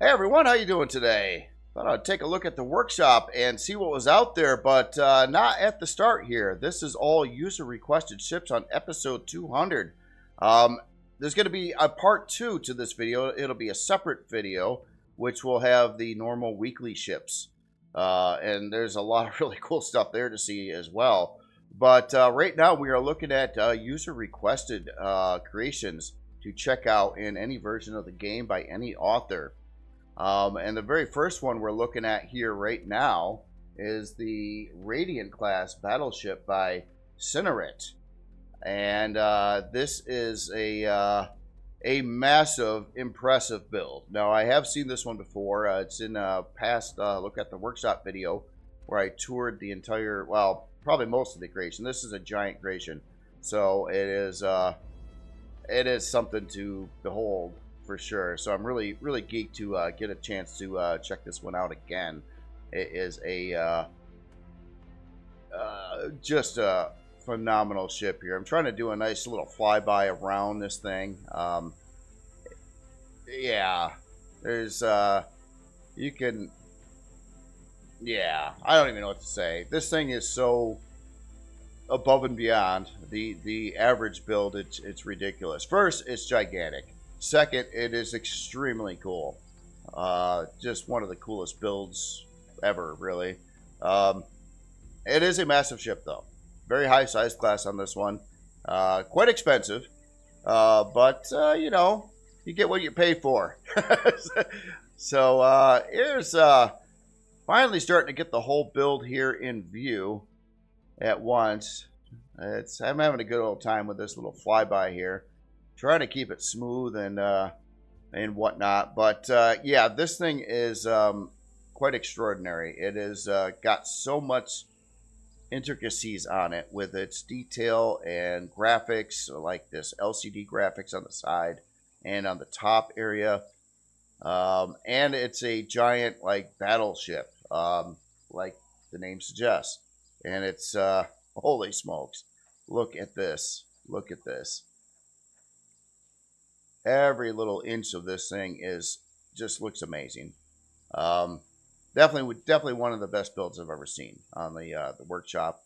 Hey everyone, how you doing today? Thought I'd take a look at the workshop and see what was out there, but not at the start here. This is all user requested ships on episode 200. There's going to be a part 2 to this video. It'll be a separate video, which will have the normal weekly ships. And there's a lot of really cool stuff there to see as well. But right now we are looking at user requested creations to check out in any version of the game by any author. And the very first one we're looking at here right now is the Radiant Class Battleship by Cinerite. And this is a massive, impressive build. Now, I have seen this one before. It's in a past look at the workshop video where I toured the entire, well, probably most of the creation. This is a giant creation. So it is something to behold, for sure. So I'm really geeked to get a chance to check this one out again. It is a just a phenomenal ship here. I'm trying to do a nice little flyby around this thing. Yeah, there's you can, yeah, I don't even know what to say. This thing is so above and beyond the average build. It's ridiculous. First, it's gigantic. Second, it is extremely cool. Just one of the coolest builds ever, really. It is a massive ship, though. Very high size class on this one. Quite expensive. But, you know, you get what you pay for. So, here's finally starting to get the whole build here in view at once. I'm having a good old time with this little flyby here. Trying to keep it smooth and whatnot, but yeah, this thing is quite extraordinary. It has got so much intricacies on it with its detail and graphics, like this LCD graphics on the side and on the top area, and it's a giant like battleship, like the name suggests, and it's holy smokes! Look at this! Look at this! Every little inch of this thing just looks amazing. Definitely one of the best builds I've ever seen on the workshop,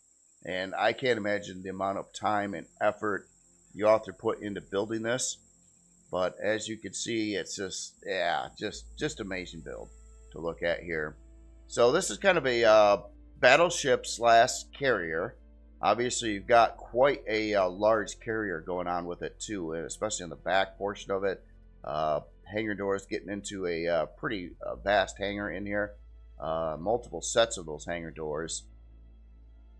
and I can't imagine the amount of time and effort the author put into building this. But as you can see, it's just amazing build to look at here. So this is kind of a battleship / carrier. Obviously, you've got quite a large carrier going on with it, too, especially in the back portion of it. Hangar doors getting into a pretty vast hangar in here. Multiple sets of those hangar doors.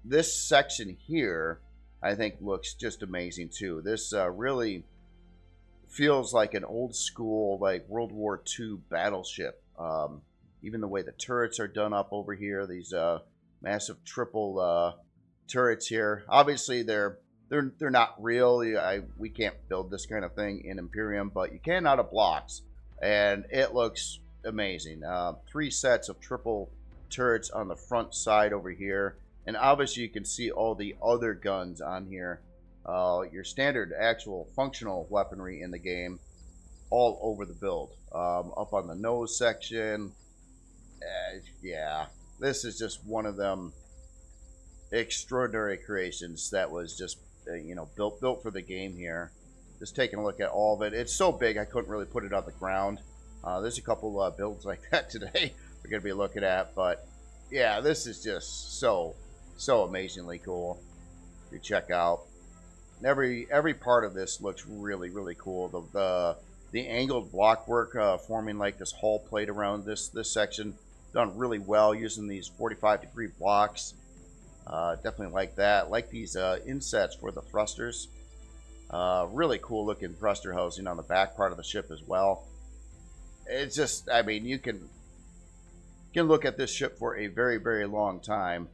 This section here, I think, looks just amazing, too. This really feels like an old school, like World War II battleship. Even the way the turrets are done up over here, these massive triple turrets here. Obviously, they're not real. We can't build this kind of thing in Empyrion, but you can out of blocks, and it looks amazing. 3 sets of triple turrets on the front side over here, and obviously you can see all the other guns on here. Your standard actual functional weaponry in the game, all over the build. Up on the nose section. Yeah, this is just one of them extraordinary creations that was just you know, built for the game here. Just taking a look at all of it. It's so big I couldn't really put it on the ground. There's a couple builds like that today we're gonna be looking at, but yeah, this is just so amazingly cool to check out. Every part of this looks really cool. The angled block work forming like this hull plate around this section, done really well using these 45-degree blocks. Definitely like that. Like these insets for the thrusters. Really cool looking thruster housing on the back part of the ship as well. It's just, I mean, you can look at this ship for a very long time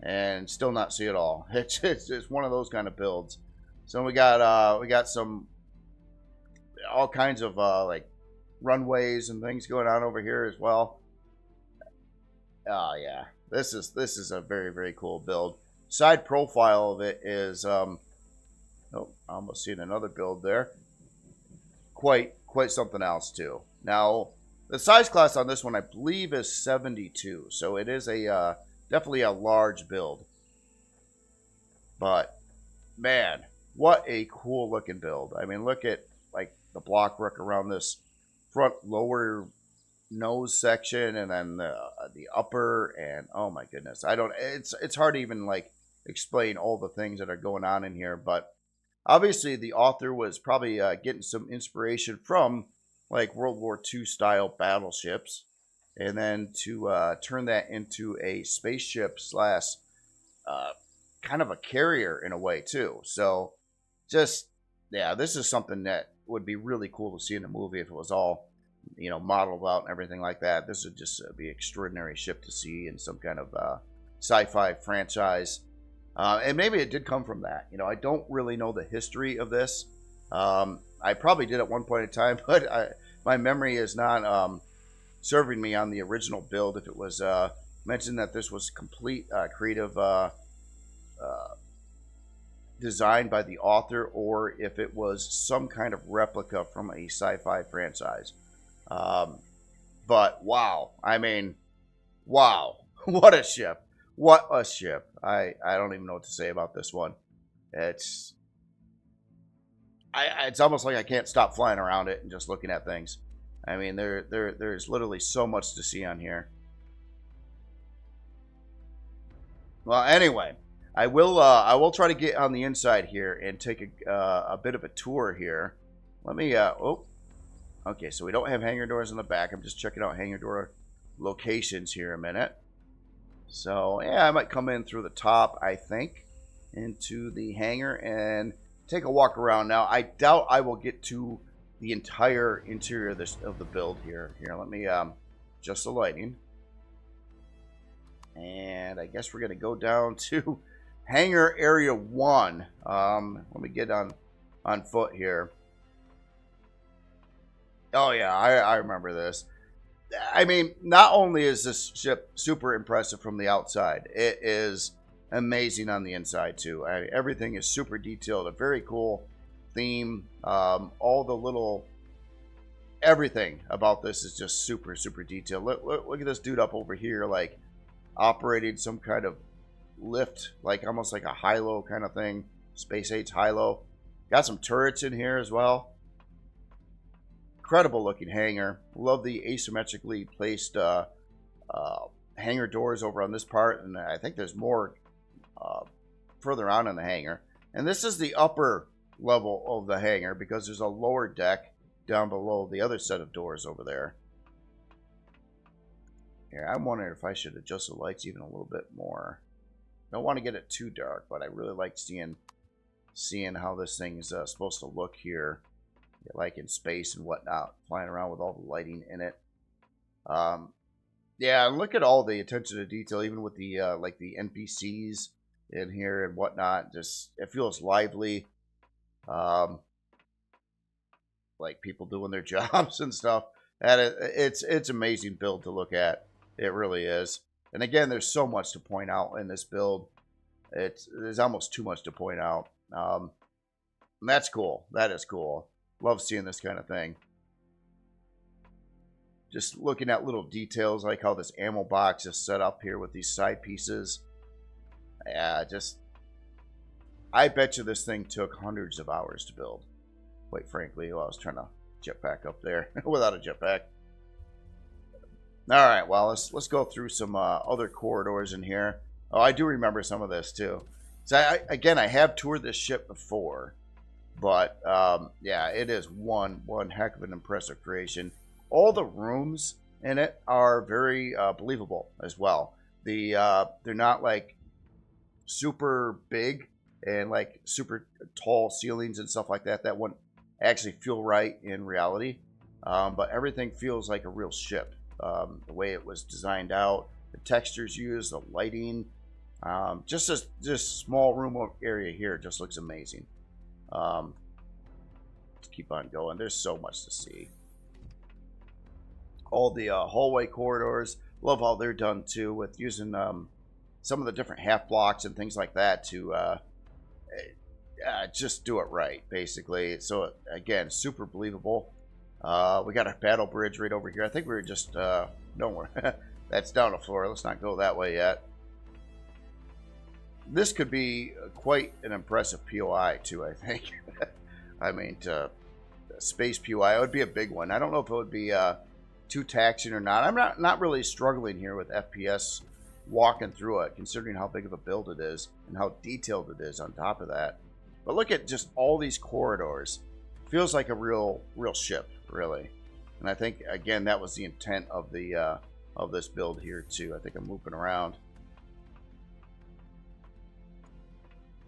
and still not see it all. It's one of those kind of builds. So we got some all kinds of like runways and things going on over here as well. Oh yeah. This is a very cool build. Side profile of it is oh, I almost seen another build there. Quite something else too. Now, The size class on this one, I believe, is 72. So it is a definitely a large build. But, man, what a cool looking build. I mean, look at, like, the block work around this front lower nose section, and then the upper, and oh my goodness, it's hard to even like explain all the things that are going on in here. But obviously the author was probably getting some inspiration from like World War II style battleships, and then to turn that into a spaceship slash kind of a carrier in a way too. So just, yeah, this is something that would be really cool to see in a movie if it was all, you know, modeled out and everything like that. This would just be an extraordinary ship to see in some kind of sci-fi franchise. And maybe it did come from that. You know, I don't really know the history of this. I probably did at one point in time, but my memory is not serving me on the original build. If it was mentioned that this was complete creative designed by the author, or if it was some kind of replica from a sci-fi franchise. But wow, I mean, wow, what a ship. What a ship. I don't even know what to say about this one. It's almost like I can't stop flying around it and just looking at things. I mean, there's literally so much to see on here. Well, anyway, I will try to get on the inside here and take a bit of a tour here. Let me okay, so we don't have hangar doors in the back. I'm just checking out hangar door locations here a minute. So, yeah, I might come in through the top, I think, into the hangar and take a walk around. Now, I doubt I will get to the entire interior of the build here. Here, let me adjust the lighting. And I guess we're going to go down to hangar area 1. Let me get on foot here. Oh, yeah, I remember this. I mean, not only is this ship super impressive from the outside, it is amazing on the inside, too. Everything is super detailed, a very cool theme. All the little... everything about this is just super, super detailed. Look at this dude up over here, like, operating some kind of lift, like almost like a high-low kind of thing. Space Age high-low. Got some turrets in here as well. Incredible looking hangar. Love the asymmetrically placed hangar doors over on this part, and I think there's more further on in the hangar. And this is the upper level of the hangar because there's a lower deck down below the other set of doors over there. Here, I'm wondering if I should adjust the lights even a little bit more. Don't want to get it too dark, but I really like seeing how this thing is supposed to look here. Like in space and whatnot, flying around with all the lighting in it. Yeah, and look at all the attention to detail, even with the like the NPCs in here and whatnot. Just, it feels lively, like people doing their jobs and stuff. And it's amazing build to look at. It really is. And again, there's so much to point out in this build. There's almost too much to point out. And that's cool. That is cool. Love seeing this kind of thing. Just looking at little details like how this ammo box is set up here with these side pieces. Yeah, just... I bet you this thing took hundreds of hours to build. Quite frankly, while I was trying to jetpack up there without a jetpack. Alright, well, let's go through some other corridors in here. Oh, I do remember some of this too. So I have toured this ship before. But, yeah, it is one heck of an impressive creation. All the rooms in it are very believable as well. They're not, like, super big and, like, super tall ceilings and stuff like that. That wouldn't actually feel right in reality. But everything feels like a real ship. The way it was designed out, the textures used, the lighting. Just this small room area here just looks amazing. Let's keep on going. There's so much to see. All the hallway corridors. Love how they're done too, with using some of the different half blocks and things like that to just do it right, basically. So again, super believable. We got a battle bridge right over here. I think we were just nowhere. That's down the floor. Let's not go that way yet. This could be quite an impressive POI too, I think. I mean, space POI, it would be a big one. I don't know if it would be too taxing or not. I'm not really struggling here with FPS walking through it, considering how big of a build it is and how detailed it is on top of that. But look at just all these corridors. Feels like a real ship, really. And I think, again, that was the intent of the of this build here too. I think I'm looping around.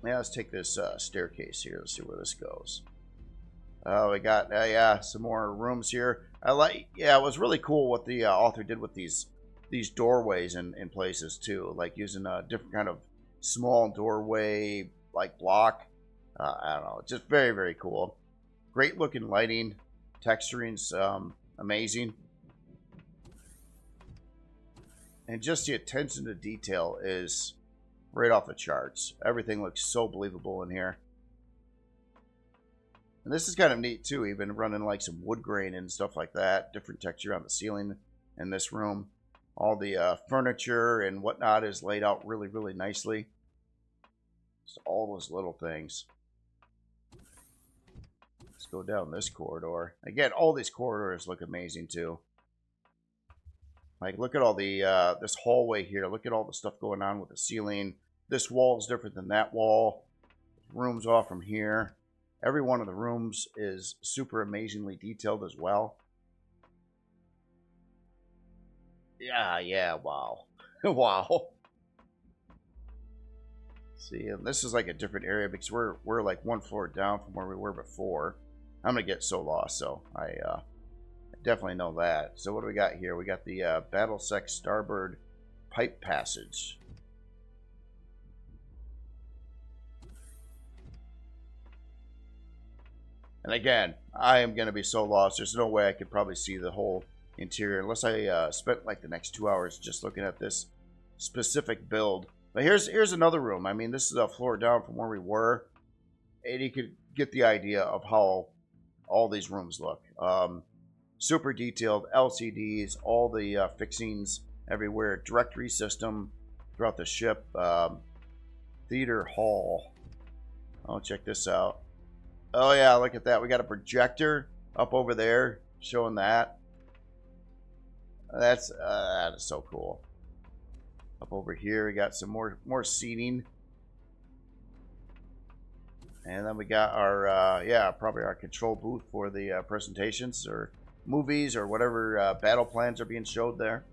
Yeah, let's take this staircase here. Let's see where this goes. Oh, we got yeah, some more rooms here. Yeah, it was really cool what the author did with these doorways in places too, like using a different kind of small doorway like block. I don't know, just very cool. Great looking lighting, texturing's amazing, and just the attention to detail is right off the charts. Everything looks so believable in here. And this is kind of neat too, even running like some wood grain and stuff like that. Different texture on the ceiling in this room. All the furniture and whatnot is laid out really nicely. Just all those little things. Let's go down this corridor. Again, all these corridors look amazing too. Like, look at all the this hallway here. Look at all the stuff going on with the ceiling. This wall is different than that wall. Rooms off from here. Every one of the rooms is super amazingly detailed as well. Yeah, wow. Wow. See, and this is like a different area because we're like one floor down from where we were before. I'm gonna get so lost, so I definitely know that. So what do we got here? We got the Battlesec Starboard Pipe Passage. And again, I am going to be so lost. There's no way I could probably see the whole interior unless I spent like the next 2 hours just looking at this specific build. But here's another room. I mean, this is a floor down from where we were. And you could get the idea of how all these rooms look. Super detailed, LCDs, all the fixings everywhere. Directory system throughout the ship. Theater hall. Oh, check this out. Oh yeah, look at that. We got a projector up over there showing that. That is so cool. Up over here, we got some more seating. And then we got our, yeah, probably our control booth for the presentations or movies or whatever battle plans are being showed there.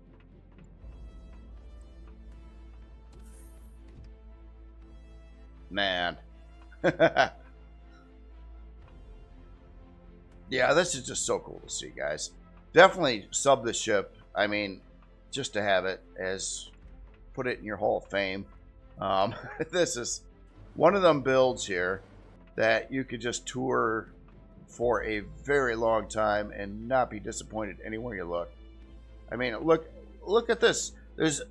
Man. Yeah, this is just so cool to see, guys. Definitely sub the ship. I mean, just to have it as put it in your Hall of Fame. This is one of them builds here that you could just tour for a very long time and not be disappointed anywhere you look. I mean, look at this. There's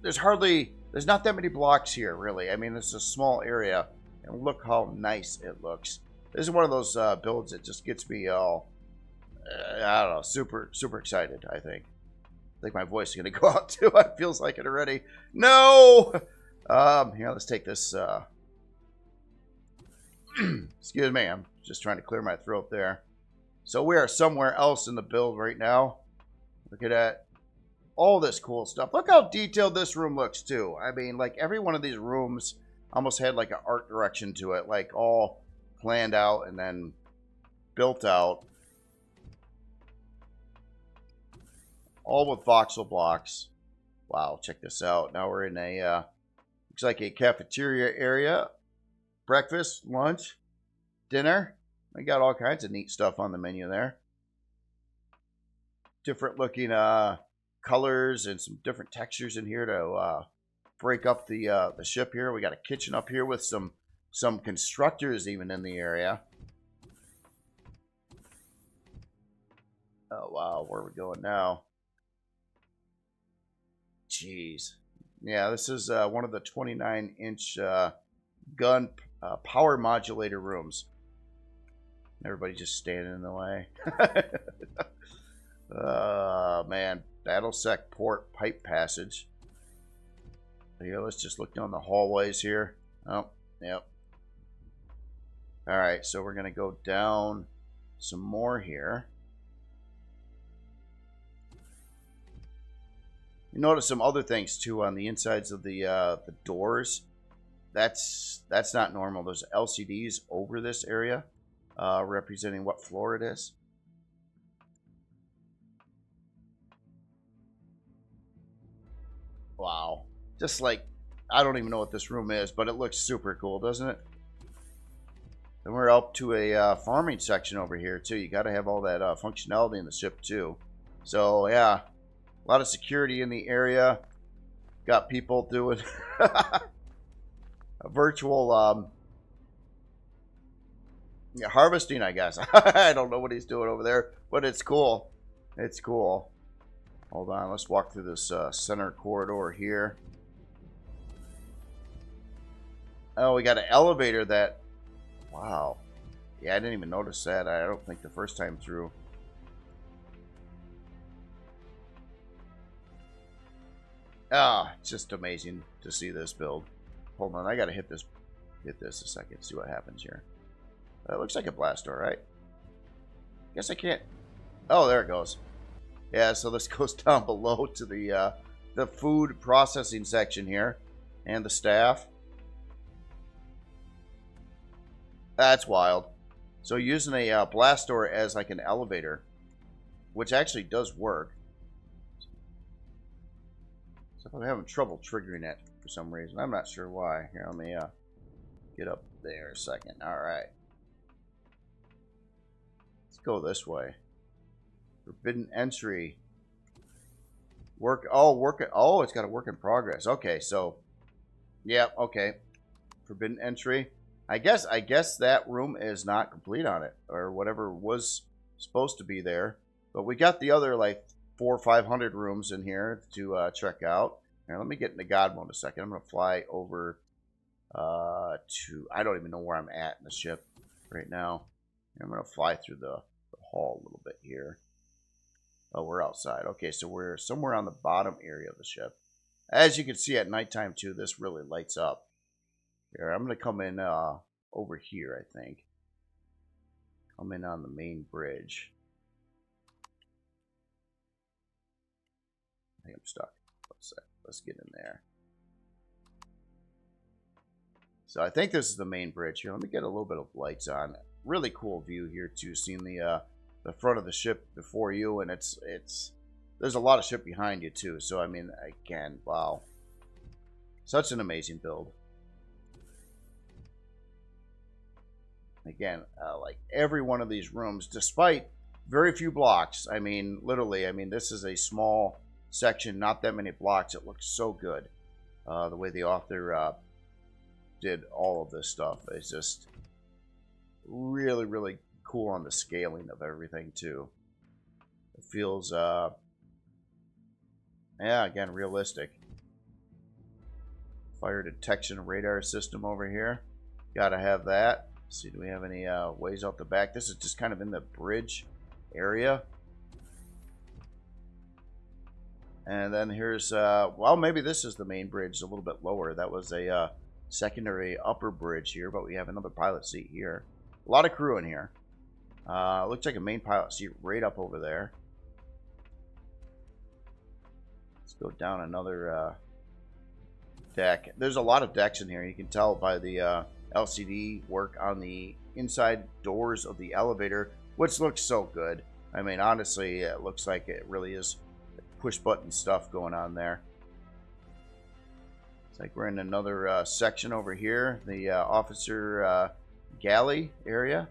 not that many blocks here, really. I mean, it's a small area, and look how nice it looks. This is one of those builds that just gets me all, I don't know, super excited. I think my voice is gonna go out too. It feels like it already. No. Here, let's take this. Excuse me, I'm just trying to clear my throat there. So we are somewhere else in the build right now. Look at that. All this cool stuff. Look how detailed this room looks too. I mean, like every one of these rooms almost had like an art direction to it, like all planned out and then built out. All with voxel blocks. Wow, check this out. Now we're in a, looks like a cafeteria area. Breakfast, lunch, dinner. I got all kinds of neat stuff on the menu there. Different looking colors and some different textures in here to break up the ship here. We got a kitchen up here with some constructors even in the area. Oh wow, where are we going now? Jeez. Yeah, this is one of the 29-inch gun power modulator rooms. Everybody just standing in the way. Battlesec port pipe passage. Here, let's just look down the hallways here. Oh, yep. Alright, so we're going to go down some more here. You notice some other things too on the insides of the doors. That's not normal. There's LCDs over this area representing what floor it is. Wow. Just like, I don't even know what this room is, but it looks super cool, doesn't it? And we're up to a farming section over here too. You got to have all that functionality in the ship too. So yeah, a lot of security in the area. Got people doing a virtual harvesting, I guess. I don't know what he's doing over there, but it's cool. It's cool. Hold on, let's walk through this center corridor here. Oh, we got an elevator that... Wow. Yeah, I didn't even notice that. I don't think the first time through. Ah, it's just amazing to see this build. Hold on, I gotta hit this a second, see what happens here. It looks like a blast door, right? Guess I can't... Oh, there it goes. Yeah, so this goes down below to the food processing section here. And the staff. That's wild. So using a blast door as like an elevator, which actually does work. So I'm having trouble triggering it for some reason. I'm not sure why. Here, let me get up there a second. Alright. Let's go this way. Forbidden entry. Work. Oh, it's got a work in progress. Okay, so yeah, okay. Forbidden entry. I guess that room is not complete on it, or whatever was supposed to be there. But we got the other like 400 or 500 rooms in here to check out. Here, let me get into God mode a second. I'm gonna fly over to, I don't even know where I'm at in the ship right now. I'm gonna fly through the hall a little bit here. Oh, we're outside. Okay, so we're somewhere on the bottom area of the ship. As you can see at nighttime too, this really lights up. Here, I'm going to come in over here, I think. Come in on the main bridge. I think I'm stuck. Let's get in there. So I think this is the main bridge here. Let me get a little bit of lights on. Really cool view here too, seeing the front of the ship before you, and it's there's a lot of ship behind you too. So I mean, again, wow, such an amazing build. Again, like every one of these rooms, despite very few blocks, I mean, literally, I mean, this is a small section, not that many blocks. It looks so good. The way the author did all of this stuff is just really, really cool on the scaling of everything, too. It feels, yeah, again, realistic. Fire detection radar system over here. Gotta have that. Let's see, do we have any ways out the back? This is just kind of in the bridge area. And then here's, well, maybe this is the main bridge a little bit lower. That was a secondary upper bridge here, but we have another pilot seat here. A lot of crew in here. Looks like a main pilot seat right up over there. Let's go down another deck. There's a lot of decks in here. You can tell by the LCD work on the inside doors of the elevator, which looks so good. I mean, honestly, it looks like it really is push button stuff going on there. It's like we're in another section over here, the officer galley area.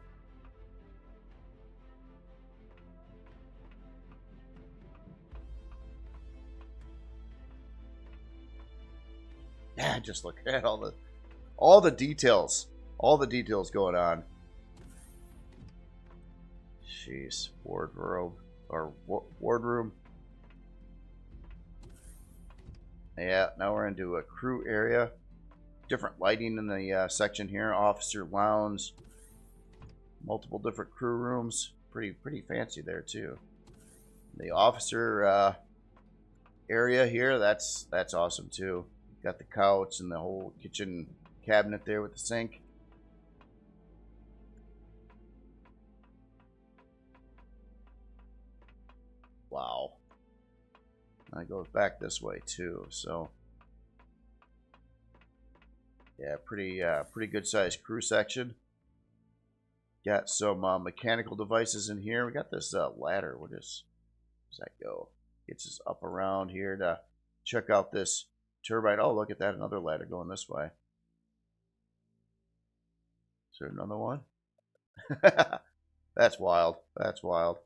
Yeah, just look at all the details. All the details going on. Jeez. Wardrobe. Or wardroom. Yeah, now we're into a crew area. Different lighting in the section here. Officer lounge. Multiple different crew rooms. Pretty fancy there, too. The officer area here. That's awesome too. Got the couch and the whole kitchen cabinet there with the sink. Wow. And it goes back this way too, so yeah, pretty good sized crew section. Got some mechanical devices in here. We got this ladder. Where does that go? Gets us up around here to check out this turbine. Oh, look at that, another ladder going this way. Is there another one? That's wild. That's wild.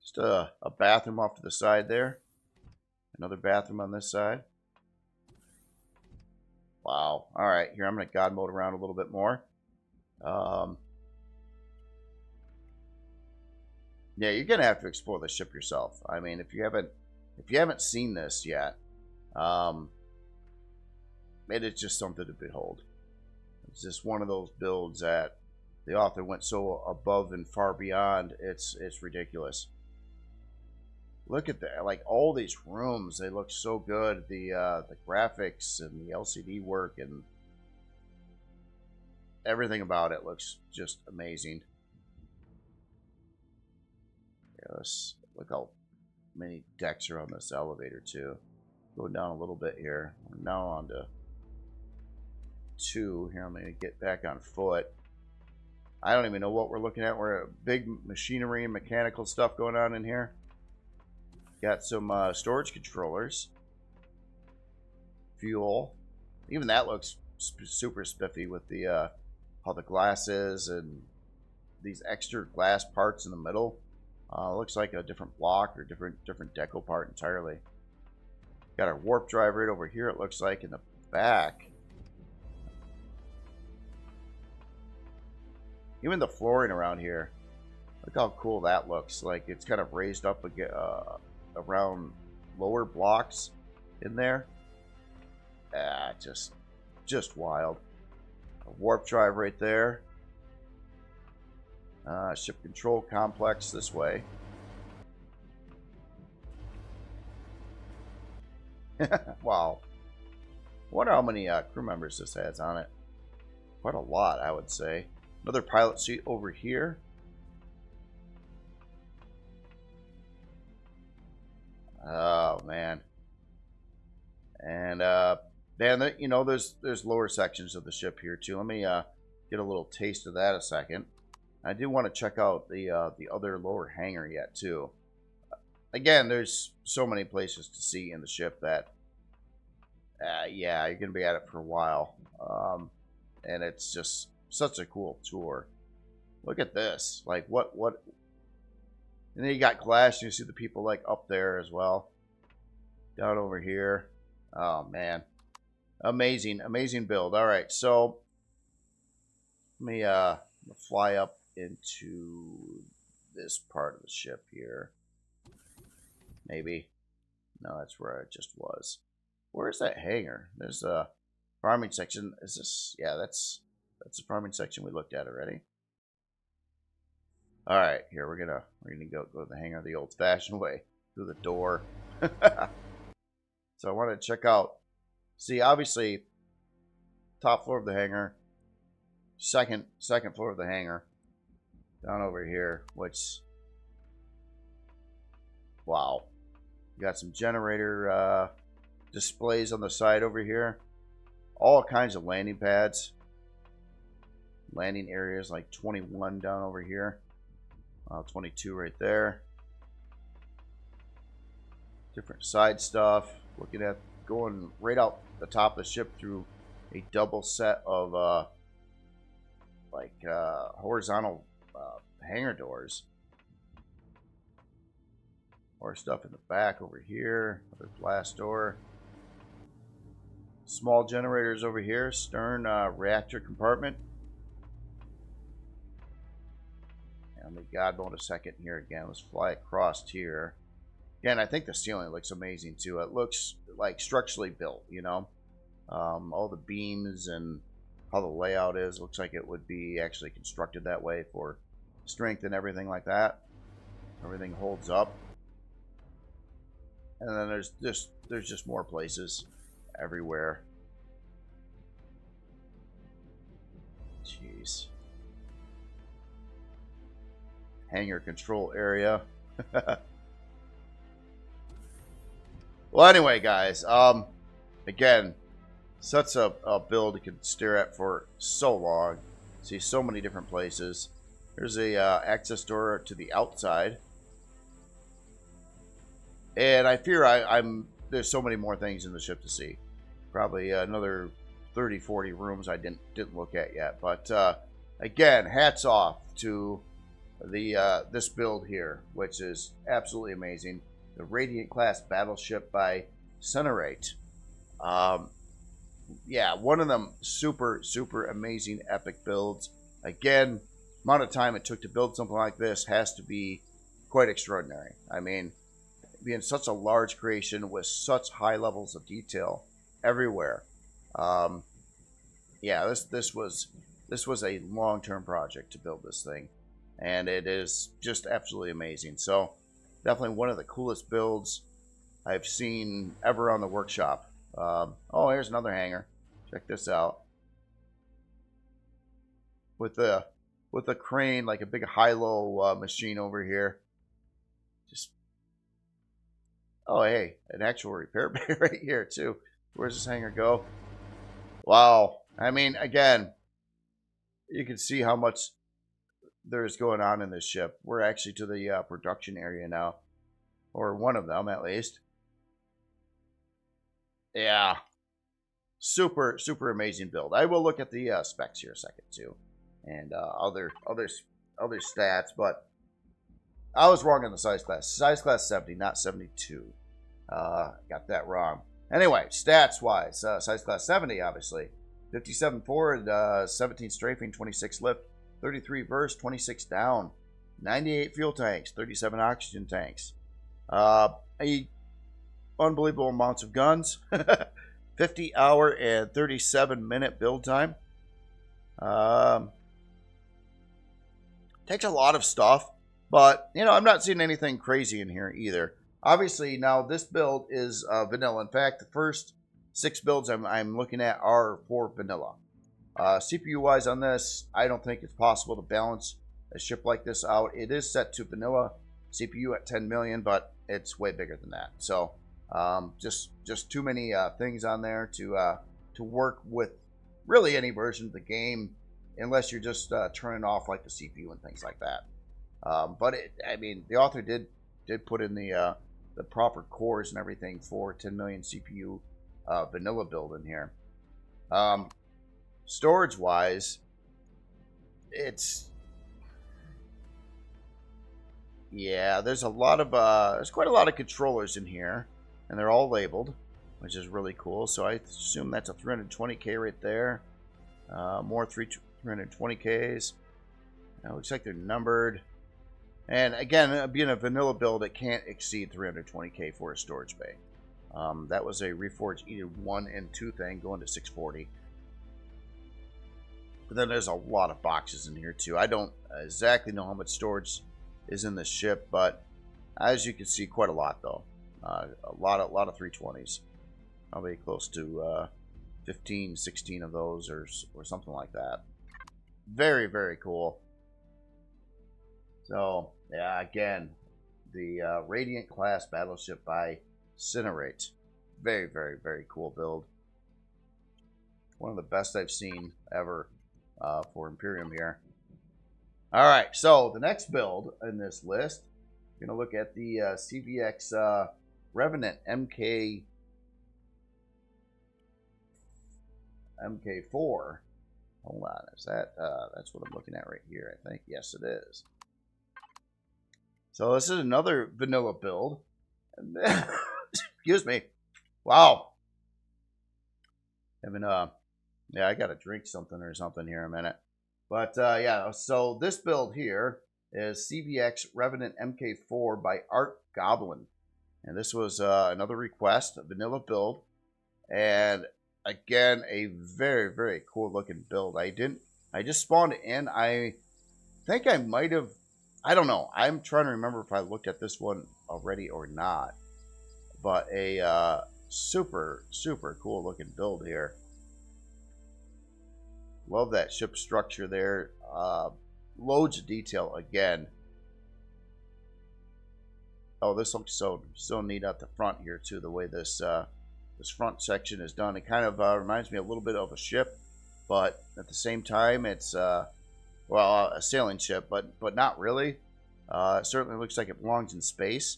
Just a bathroom off to the side there. Another bathroom on this side. Wow. All right, here I'm going to God mode around a little bit more. Yeah, you're going to have to explore the ship yourself. I mean, if you haven't seen this yet, it is just something to behold. It's just one of those builds that the author went so above and far beyond. It's ridiculous. Look at that! Like all these rooms, they look so good. The graphics and the LCD work and everything about it looks just amazing. Yeah, let's look how many decks are on this elevator too. Go down a little bit here. We're now on to 2. Here, I'm going to get back on foot. I don't even know what we're looking at. We're big machinery and mechanical stuff going on in here. Got some storage controllers. Fuel. Even that looks super spiffy with the how the glass is and these extra glass parts in the middle. Looks like a different block or different deco part entirely. Got our warp drive right over here, it looks like, in the back. Even the flooring around here, look how cool that looks. Like it's kind of raised up again, around lower blocks in there. Just wild. A warp drive right there. Ship control complex this way. Wow. Wonder how many crew members this has on it. Quite a lot, I would say. Another pilot seat over here. Oh man. And man, you know, there's lower sections of the ship here too. Let me get a little taste of that a second. I do want to check out the other lower hangar yet too. Again, there's so many places to see in the ship that yeah, you're gonna be at it for a while. And it's just such a cool tour. Look at this. Like what and then you got glass, and you see the people like up there as well. Down over here. Oh man. Amazing build. Alright, so let me fly up into this part of the ship here. Maybe. No, that's where I just was. Where's that hangar? There's a farming section. Is this? Yeah, that's the farming section we looked at already. All right, here we're gonna go to the hangar the old-fashioned way, through the door. So I want to check out. See, obviously, top floor of the hangar, second floor of the hangar, down over here. Which, wow, you got some generator displays on the side over here. All kinds of landing pads, landing areas like 21 down over here. 22 right there. Different side stuff. Looking at going right out the top of the ship through a double set of horizontal hangar doors. More stuff in the back over here. Another blast door. Small generators over here. Stern reactor compartment. Let me God mode a second here again. Let's fly across here. Again, I think the ceiling looks amazing too. It looks like structurally built, you know. All the beams and how the layout is. Looks like it would be actually constructed that way for strength and everything like that. Everything holds up. And then there's just more places everywhere. Jeez. Hangar control area. Well, anyway, guys, again, such a build you can stare at for so long. See so many different places. There's a access door to the outside, and I fear there's so many more things in the ship to see. Probably another 30, 40 rooms I didn't look at yet. But again, hats off to the this build here, which is absolutely amazing. The Radiant Class Battleship by Cinerite. Yeah, one of them super amazing epic builds. Again, amount of time it took to build something like this has to be quite extraordinary. I mean, being such a large creation with such high levels of detail everywhere. Yeah, this was a long-term project to build this thing, and it is just absolutely amazing. So definitely one of the coolest builds I've seen ever on the workshop. Oh, here's another hangar. Check this out. With the crane, like a big high-low machine over here. Just, oh, hey, an actual repair bay right here too. Where's this hangar go? Wow. I mean, again, you can see how much there's going on in this ship. We're actually to the production area now, or one of them at least. Yeah, super amazing build. I will look at the specs here a second too, and other stats. But I was wrong on the size class. Size class 70, not 72. Got that wrong. Anyway, stats wise, size class 70, obviously. 57 forward, 17 strafing, 26 lift, 33 burst, 26 down, 98 fuel tanks, 37 oxygen tanks. Unbelievable amounts of guns. 50 hour and 37 minute build time. Takes a lot of stuff, but you know, I'm not seeing anything crazy in here either. Obviously, now this build is vanilla. In fact, the first 6 builds I'm looking at are for vanilla. CPU wise on this, I don't think it's possible to balance a ship like this out. It is set to vanilla CPU at 10 million, but it's way bigger than that. So just too many things on there to work with really any version of the game, unless you're just turning off like the CPU and things like that. But I mean, the author did put in the proper cores and everything for 10 million CPU vanilla build in here. Storage wise, it's, yeah, there's a lot of there's quite a lot of controllers in here, and they're all labeled, which is really cool. So I assume that's a 320K right there. More 320Ks. It looks like they're numbered. And again, being a vanilla build, it can't exceed 320K for a storage bay. That was a Reforged either 1 and 2 thing going to 640. But then there's a lot of boxes in here too. I don't exactly know how much storage is in this ship, but as you can see, quite a lot though. A lot of 320s. Probably close to 15, 16 of those or something like that. Very cool. So yeah, again, the Radiant Class Battleship by Cinerite. Very cool build. One of the best I've seen ever for Empyrion here. Alright, so the next build in this list, we're going to look at the CVX Revenant MK4. Hold on, is that, that's what I'm looking at right here, I think. Yes, it is. So this is another vanilla build. Excuse me. Wow. Yeah, I gotta drink something or something here in a minute. But yeah, so this build here is CVX Revenant MK4 by Art Goblin. And this was another request, a vanilla build. And again, a very cool looking build. I just spawned it in. I think I might have, I don't know. I'm trying to remember if I looked at this one already or not. but a super cool looking build here. Love that ship structure there. Loads of detail again. Oh, this looks so neat at the front here too. The way this this front section is done, it kind of reminds me a little bit of a ship, but at the same time, it's well, a sailing ship, but not really. It certainly looks like it belongs in space.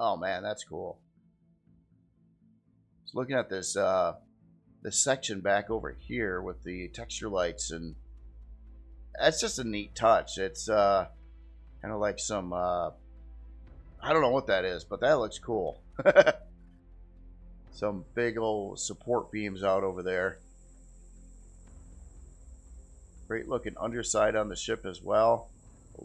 Oh man, that's cool. Just looking at this this section back over here with the texture lights, and that's just a neat touch. It's kind of like some I don't know what that is, but that looks cool. Some big old support beams out over there. Great looking underside on the ship as well. A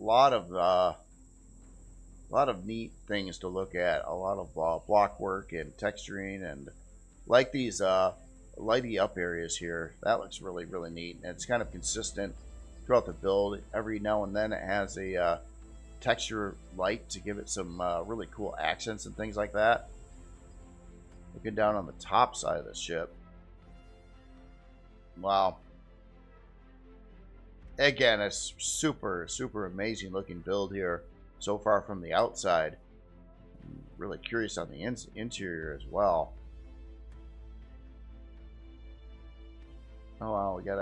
lot of neat things to look at. A lot of block work and texturing, and like these lighty up areas here. That looks really neat, and it's kind of consistent throughout the build. Every now and then it has a texture light to give it some really cool accents and things like that. Looking down on the top side of the ship. Wow. Again, it's super amazing looking build here so far from the outside. I'm really curious on the interior as well. Oh wow, we got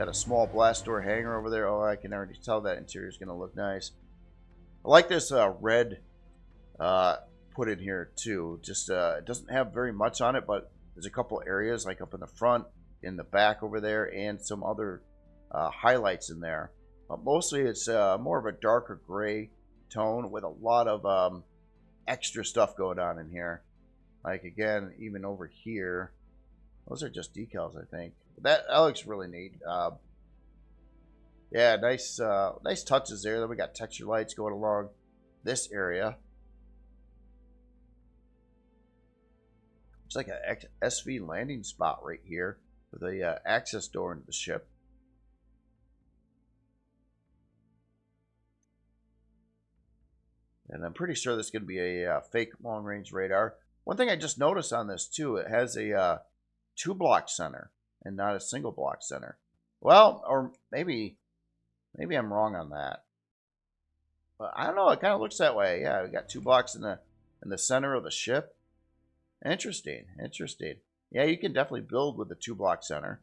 a small blast door hangar over there. Oh, I can already tell that interior is going to look nice. I like this red put in here too. Just it doesn't have very much on it, but there's a couple areas like up in the front, in the back over there, and some other highlights in there. But mostly it's more of a darker gray tone with a lot of extra stuff going on in here. Like again, even over here, those are just decals, I think. That looks really neat. Yeah, nice touches there. Then we got texture lights going along this area. It's like a SV landing spot right here with a access door into the ship. And I'm pretty sure this is going to be a fake long-range radar. One thing I just noticed on this too, it has a 2-block center and not a single block center. Well, or maybe I'm wrong on that. But I don't know. It kind of looks that way. Yeah, we got 2 blocks in the center of the ship. Interesting. Yeah, you can definitely build with the 2-block center.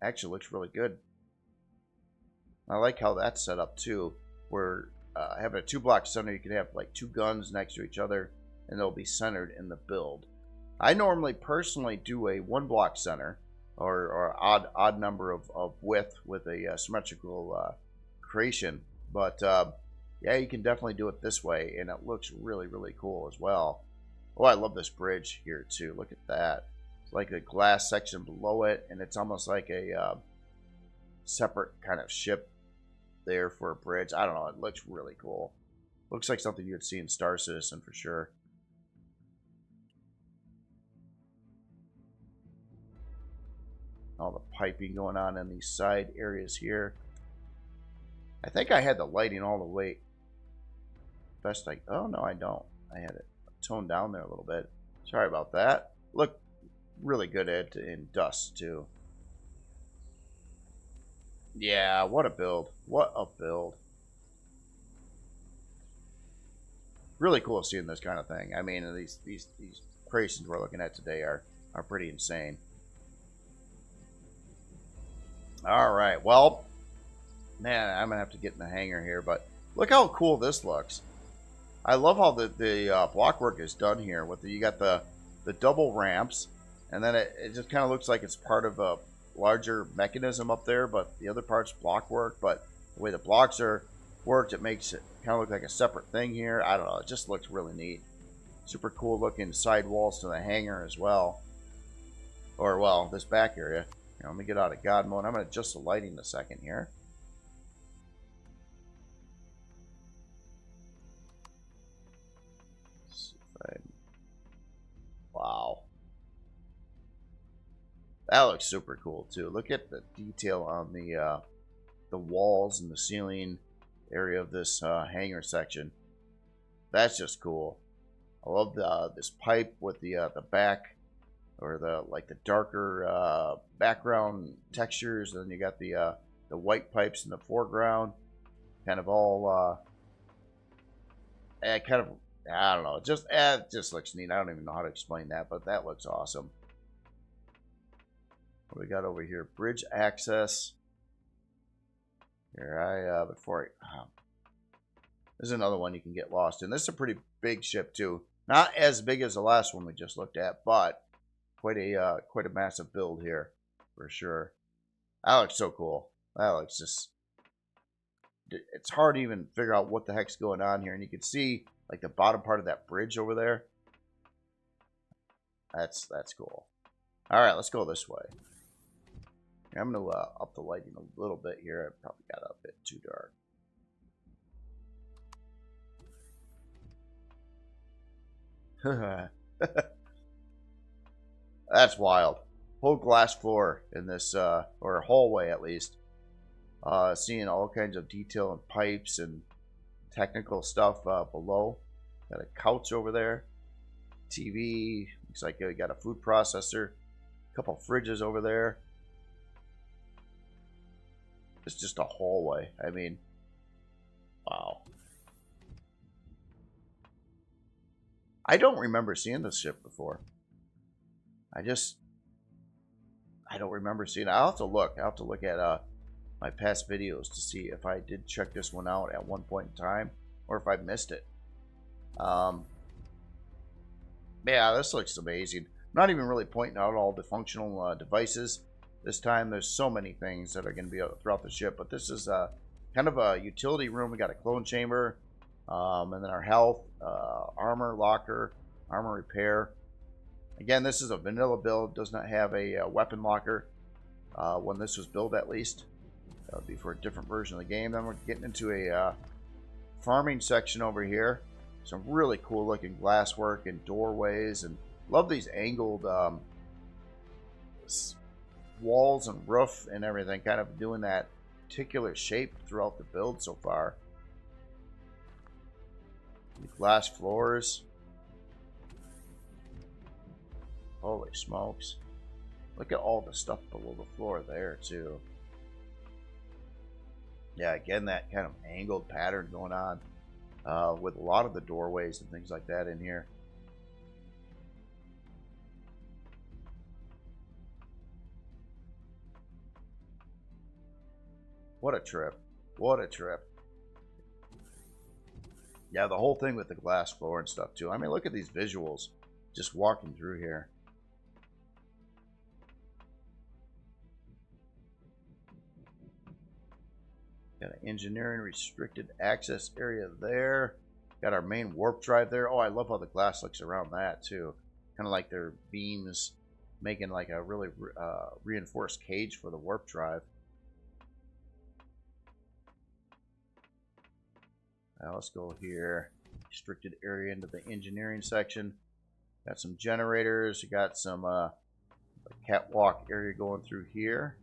Actually, looks really good. I like how that's set up too. Where having a 2-block center, you can have like 2 guns next to each other, and they'll be centered in the build. I normally personally do a 1-block center, or odd number of width with a symmetrical creation. But yeah, you can definitely do it this way, and it looks really cool as well. Oh, I love this bridge here too. Look at that. It's like a glass section below it, and it's almost like a separate kind of ship there for a bridge. I don't know. It looks really cool. Looks like something you'd see in Star Citizen for sure. All the piping going on in these side areas here. I think I had the lighting all the way. Oh no, I don't. I had it toned down there a little bit. Sorry about that. Look really good in dust too. Yeah, what a build. What a build. Really cool seeing this kind of thing. I mean, these creations we're looking at today are pretty insane. Alright, well, man, I'm going to have to get in the hangar here, but look how cool this looks. I love how the block work is done here. You got the double ramps, and then it just kind of looks like it's part of a larger mechanism up there, but the other part's block work. But the way the blocks are worked, it makes it kind of look like a separate thing here. I don't know, it just looks really neat. Super cool looking side walls to the hangar as well. Or, well, this back area. Here, let me get out of God mode. I'm going to adjust the lighting in a second here. Wow. That looks super cool too. Look at the detail on the the walls and the ceiling area of this hangar section. That's just cool. I love this pipe with the back, or the darker background textures, and then you got the white pipes in the foreground, kind of all kind of, I don't know, it just looks neat. I don't even know how to explain that, but that looks awesome. What do we got over here? Bridge access. Here, this is another one you can get lost in. This is a pretty big ship too. Not as big as the last one we just looked at, but quite a massive build here for sure. That looks so cool. That looks just, it's hard to even figure out what the heck's going on here. And you can see like the bottom part of that bridge over there. That's cool. All right, let's go this way. I'm going to up the lighting a little bit here. I probably got it a bit too dark. That's wild. Whole glass floor in this, or hallway at least. Seeing all kinds of detail and pipes and technical stuff below. Got a couch over there. TV. Looks like we got a food processor. A couple fridges over there. It's just a hallway. I mean, wow. I don't remember seeing this ship before. I don't remember seeing it. I'll have to look. I'll have to look at my past videos to see if I did check this one out at one point in time or if I missed it. Yeah, this looks amazing. I'm not even really pointing out all the functional devices. This time there's so many things that are going to be throughout the ship, but this is kind of a utility room. We got a clone chamber, and then our health, armor locker, armor repair. Again, this is a vanilla build. Does not have a weapon locker when this was built, at least. That would be for a different version of the game. Then we're getting into a farming section over here. Some really cool looking glasswork and doorways, and love these angled walls and roof and everything, kind of doing that particular shape throughout the build so far. The glass floors. Holy smokes. Look at all the stuff below the floor there too. Yeah, again, that kind of angled pattern going on with a lot of the doorways and things like that in here. What a trip. What a trip. Yeah, the whole thing with the glass floor and stuff too. I mean, look at these visuals just walking through here. Got an engineering restricted access area there. Got our main warp drive there. Oh, I love how the glass looks around that too. Kind of like their beams making like a really reinforced cage for the warp drive. Now let's go here. Restricted area into the engineering section. Got some generators. You got some catwalk area going through here.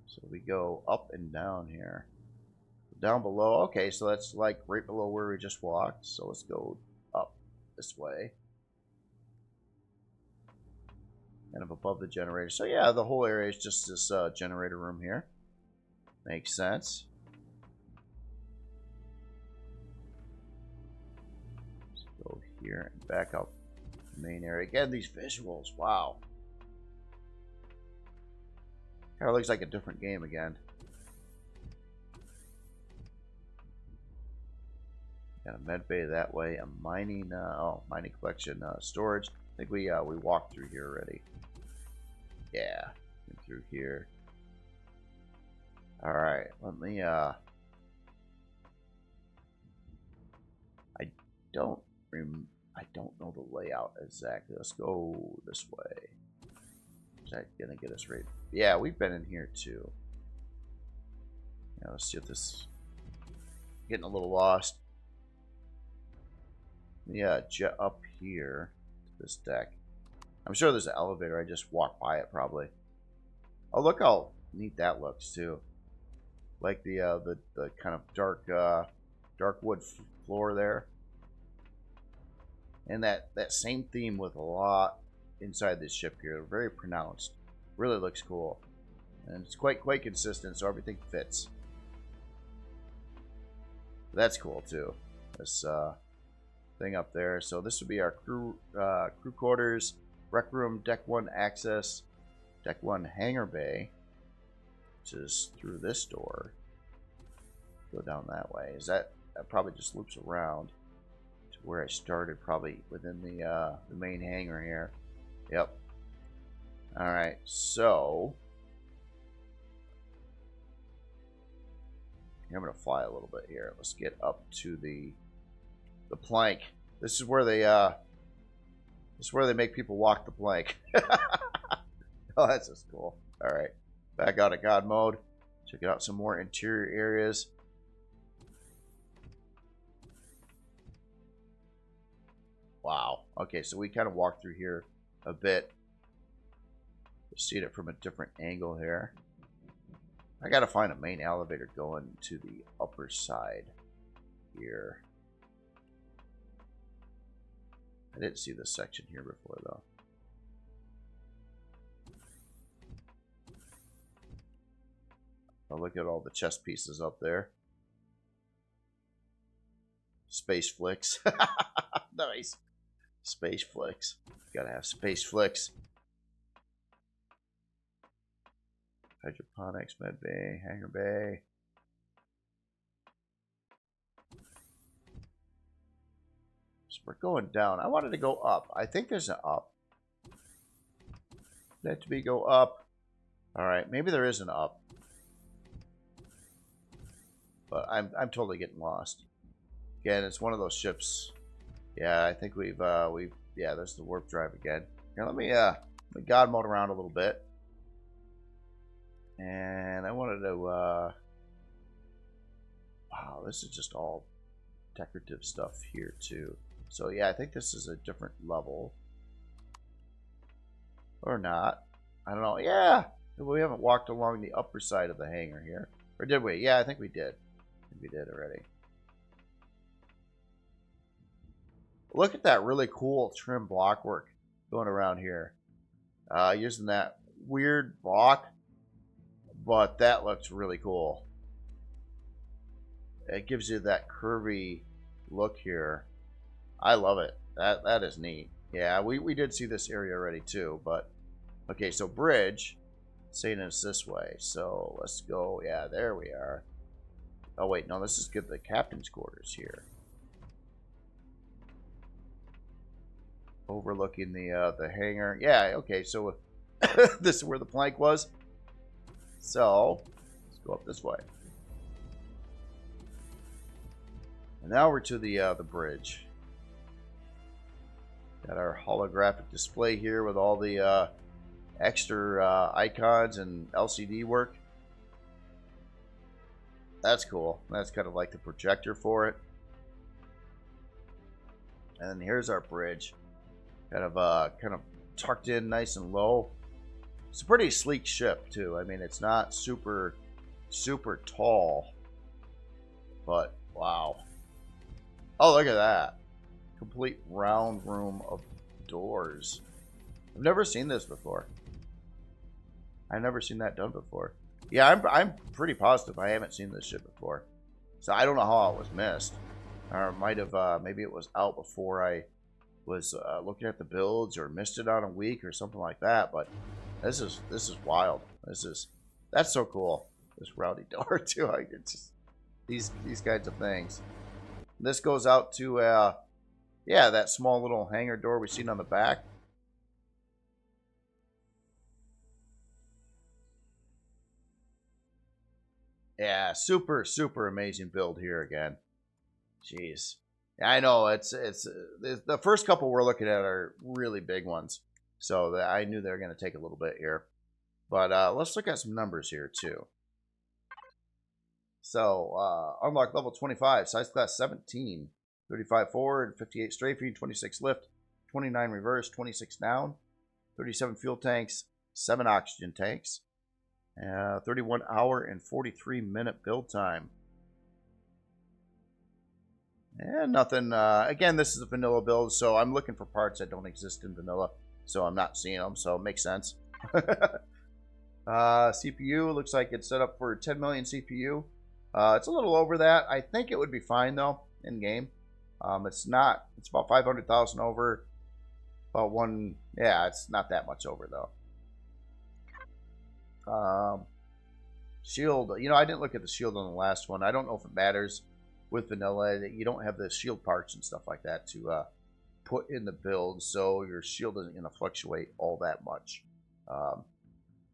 So we go up and down here. Down below. Okay, so that's like right below where we just walked. So let's go up this way. Kind of above the generator. So yeah, the whole area is just this generator room here. Makes sense. Let's go here and back up the main area. Again, these visuals, wow. Kind of looks like a different game again. Got a med bay that way. A mining, mining collection storage. I think we walked through here already. Yeah, through here. All right, let me. I don't know the layout exactly. Let's go this way. Is that gonna get us right? Yeah, we've been in here too. Yeah, let's see if this. Getting a little lost. Yeah, jet up here to this deck. I'm sure there's an elevator. I just walked by it probably. Oh, look how neat that looks too. Like the kind of dark wood floor there, and that same theme with a lot inside this ship here. Very pronounced. Really looks cool, and it's quite consistent, so everything fits. That's cool too. This thing up there. So this would be our crew quarters, rec room, deck 1 access, deck 1 hangar bay, which is through this door. Go down that way. Is that probably just loops around to where I started, probably within the main hangar here. Yep. All right. So I'm gonna fly a little bit here. Let's get up to the plank. This is where they make people walk the plank. Oh, that's just cool. All right, back out of God mode. Check out some more interior areas. Wow. Okay, so we kind of walked through here a bit. See it from a different angle here. I gotta find a main elevator going to the upper side here. I didn't see this section here before, though. Oh, look at all the chest pieces up there. Space flicks. Nice. Space flicks. Gotta have space flicks. Hydroponics, med bay, hangar bay. So we're going down. I wanted to go up. I think there's an up. Let me go up. Alright, maybe there is an up. But I'm totally getting lost. Again, it's one of those ships. Yeah, I think we've yeah, there's the warp drive again. Here, let me God mode around a little bit. And I wanted to wow, this is just all decorative stuff here too. So yeah, I think this is a different level. Or not. I don't know. Yeah. We haven't walked along the upper side of the hangar here. Or did we? Yeah, I think we did. I think we did already. Look at that really cool trim block work going around here. Using that weird block. But that looks really cool. It gives you that curvy look here. I love it. That is neat. Yeah, we did see this area already too, but okay, so bridge saying it's this way. So let's go. Yeah, there we are. Oh wait, no, this is good. The captain's quarters here. Overlooking the hangar. Yeah, okay, so this is where the plank was. So, let's go up this way. And now we're to the bridge. Got our holographic display here with all the extra icons and LCD work. That's cool. That's kind of like the projector for it. And then here's our bridge. Kind of tucked in nice and low. It's a pretty sleek ship too. I mean, it's not super tall, but wow. Oh, look at that. Complete round room of doors. I've never seen this before. I've never seen that done before. Yeah, I'm pretty positive I haven't seen this ship before. So I don't know how it was missed. Or it might have, maybe it was out before I was looking at the builds, or missed it on a week or something like that, but this is wild. That's so cool. This rowdy door too. It's just these kinds of things. This goes out to yeah, that small little hangar door we've seen on the back. Yeah, super amazing build here again. Jeez. I know it's the first couple we're looking at are really big ones. So I knew they were going to take a little bit here. But let's look at some numbers here, too. So, unlock level 25, size class 17, 35 forward, 58 strafing, 26 lift, 29 reverse, 26 down, 37 fuel tanks, 7 oxygen tanks, 31 hour and 43 minute build time. And nothing. Again, this is a vanilla build, so I'm looking for parts that don't exist in vanilla. So I'm not seeing them, so it makes sense. CPU looks like it's set up for 10 million CPU. It's a little over that. I think it would be fine though in game. It's not. It's about 500,000 over. About one. Yeah, it's not that much over though. Shield. You know, I didn't look at the shield on the last one. I don't know if it matters with vanilla that you don't have the shield parts and stuff like that to put in the build, so your shield isn't going to fluctuate all that much.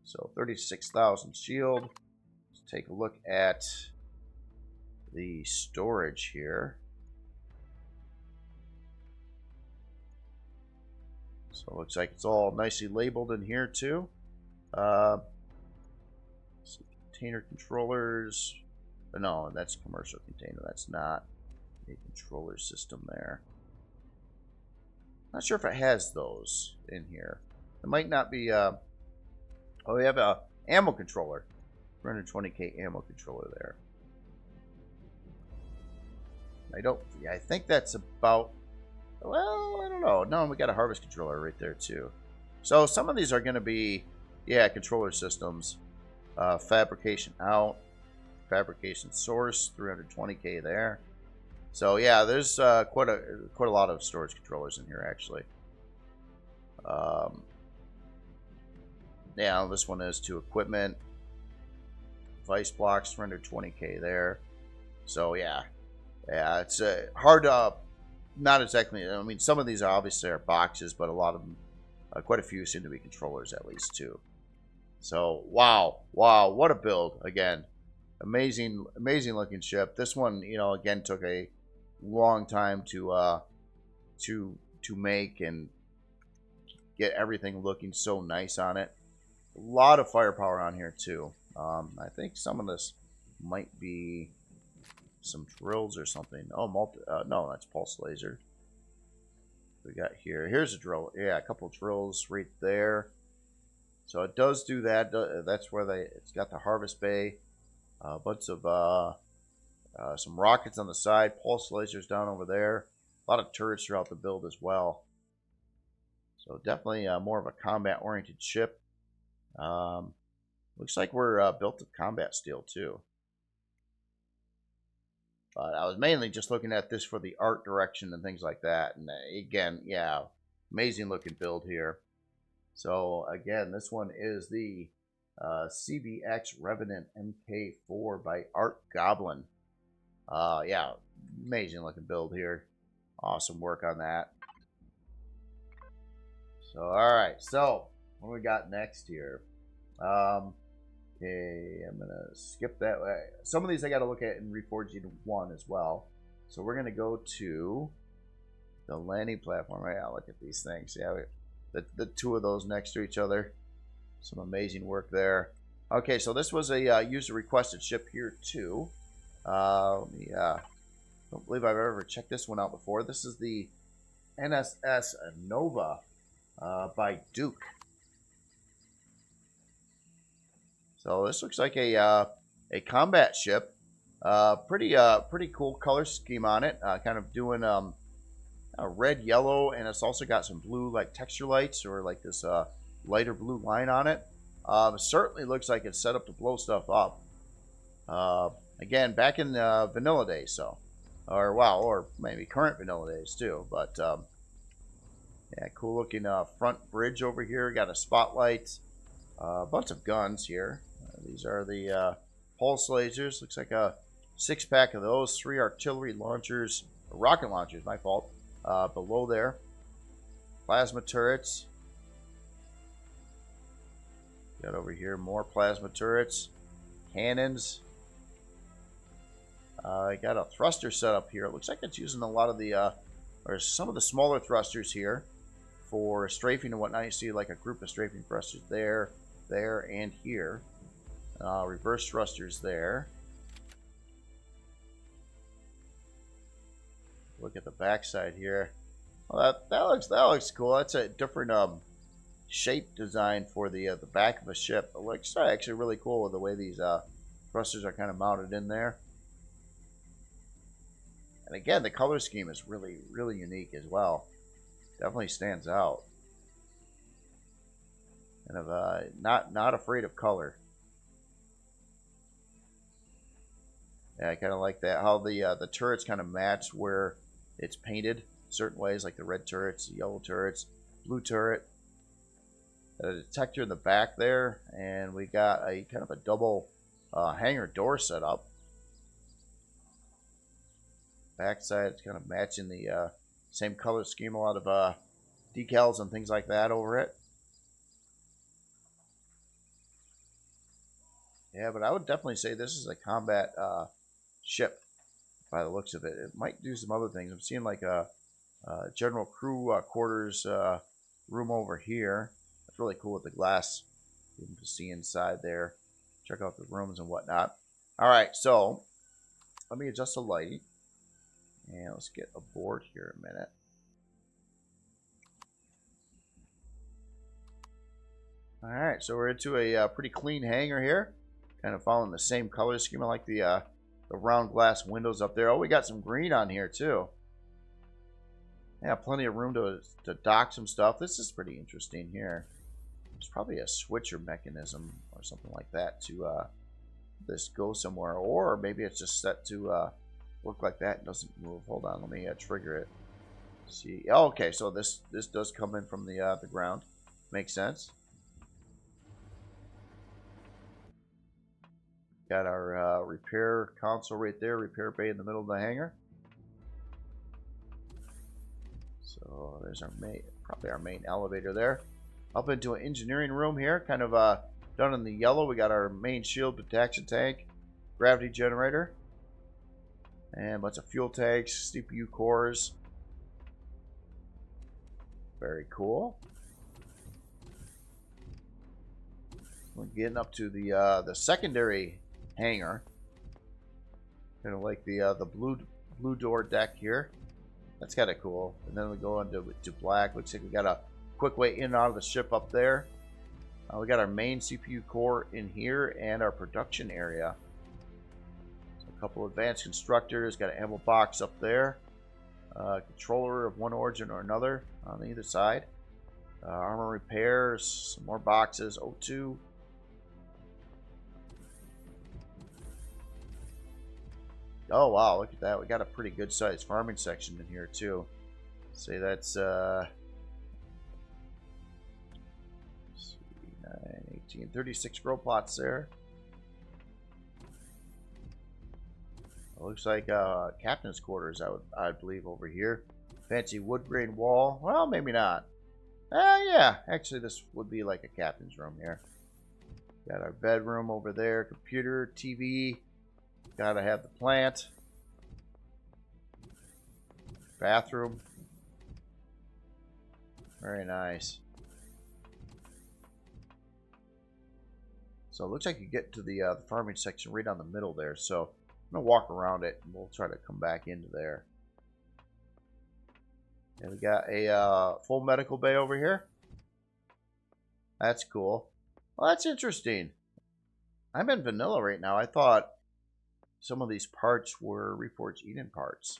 So 36,000 shield. Let's take a look at the storage here. So it looks like it's all nicely labeled in here too. Container controllers. No, that's a commercial container. That's not a controller system there. Not sure if it has those in here. It might not be. Oh, we have a ammo controller. 320k ammo controller there. I think that's about. Well, I don't know. No, we got a harvest controller right there too. So some of these are going to be, yeah, controller systems. Fabrication out. Fabrication source, 320k there. So yeah, there's quite a lot of storage controllers in here actually. Yeah, this one is to equipment. Vice blocks, 320k there. So yeah, it's hard to not exactly. I mean, some of these are obviously are boxes, but a lot of them, quite a few seem to be controllers at least too. So wow, what a build again. Amazing looking ship. This one, you know, again took a long time to make and get everything looking so nice on it. A lot of firepower on here too. I think some of this might be some drills or something. Oh, no, that's pulse laser. We got here. Here's a drill. Yeah, a couple drills right there. So it does do that. That's where it's got the harvest bay. A bunch of some rockets on the side, pulse lasers down over there. A lot of turrets throughout the build as well. So definitely more of a combat-oriented ship. Looks like we're built of combat steel too. But I was mainly just looking at this for the art direction and things like that. And again, yeah, amazing looking build here. So again, this one is the CVX Revenant MK4 by Art Goblin. Yeah, amazing looking build here. Awesome work on that. So, alright, so what do we got next here? Okay, I'm going to skip that way. Some of these I got to look at in Reforging 1 as well. So we're going to go to the landing platform. Right, I'll look at these things. Yeah, the two of those next to each other. Some amazing work there. Okay, so this was a user requested ship here too. Let me, don't believe I've ever checked this one out before. This is the NSS Nova by Duke. So this looks like a combat ship. Pretty cool color scheme on it. Kind of doing a red, yellow, and it's also got some blue like texture lights or like this lighter blue line on it. It certainly looks like it's set up to blow stuff up. Again, back in vanilla days, so, or maybe current vanilla days too. But yeah, cool looking front bridge over here. Got a spotlight, a bunch of guns here. These are the pulse lasers. Looks like a 6-pack of those. 3 artillery launchers, rocket launchers. My fault. Below there, plasma turrets. Got over here more plasma turrets, cannons. I got a thruster set up here. It looks like it's using a lot of the, or some of the smaller thrusters here for strafing and whatnot. You see like a group of strafing thrusters there, and here. Reverse thrusters there. Look at the backside here. Well, that looks cool. That's a different shape design for the back of a ship. It looks actually really cool with the way these thrusters are kind of mounted in there. And again, the color scheme is really, really unique as well. Definitely stands out. And not afraid of color. Yeah, I kind of like that. How the turrets kind of match where it's painted certain ways, like the red turrets, the yellow turrets, blue turret. A detector in the back there, and we got a kind of a double hangar door set up. Backside, it's kind of matching the same color scheme. A lot of decals and things like that over it. Yeah, but I would definitely say this is a combat ship by the looks of it. It might do some other things. I'm seeing like a general crew quarters room over here. It's really cool with the glass. You can see inside there. Check out the rooms and whatnot. All right, so let me adjust the lighting. And let's get aboard here a minute. All right, so we're into a pretty clean hangar here. Kind of following the same color scheme. I like the round glass windows up there. Oh, we got some green on here too. Yeah, plenty of room to dock some stuff. This is pretty interesting here. There's probably a switcher mechanism or something like that to this go somewhere. Or maybe it's just set to look like that and doesn't move. Hold on, let me trigger it. See, oh, okay, so this does come in from the ground. Makes sense. Got our repair console right there, repair bay in the middle of the hangar. So there's our probably our main elevator there. Up into an engineering room here, kind of done in the yellow. We got our main shield protection tank, gravity generator, and a bunch of fuel tanks, CPU cores. Very cool. We're getting up to the secondary hangar, kind of like the blue door deck here. That's kind of cool. And then we go into black. Looks like we got a quick way in and out of the ship up there. We got our main CPU core in here and our production area. So a couple advanced constructors. Got an ammo box up there. Controller of one origin or another on either side. Armor repairs. Some more boxes. O2. Oh wow, look at that. We got a pretty good sized farming section in here too. Say that's 9, 18, 36 grow plots there. It looks like captain's quarters, I believe, over here. Fancy wood grain wall. Well, maybe not. Yeah, actually this would be like a captain's room here. Got our bedroom over there, computer, TV. Gotta have the plant. Bathroom. Very nice. So it looks like you get to the farming section right down the middle there. So I'm going to walk around it and we'll try to come back into there. And we got a full medical bay over here. That's cool. Well, that's interesting. I'm in vanilla right now. I thought some of these parts were Reforged Eden parts,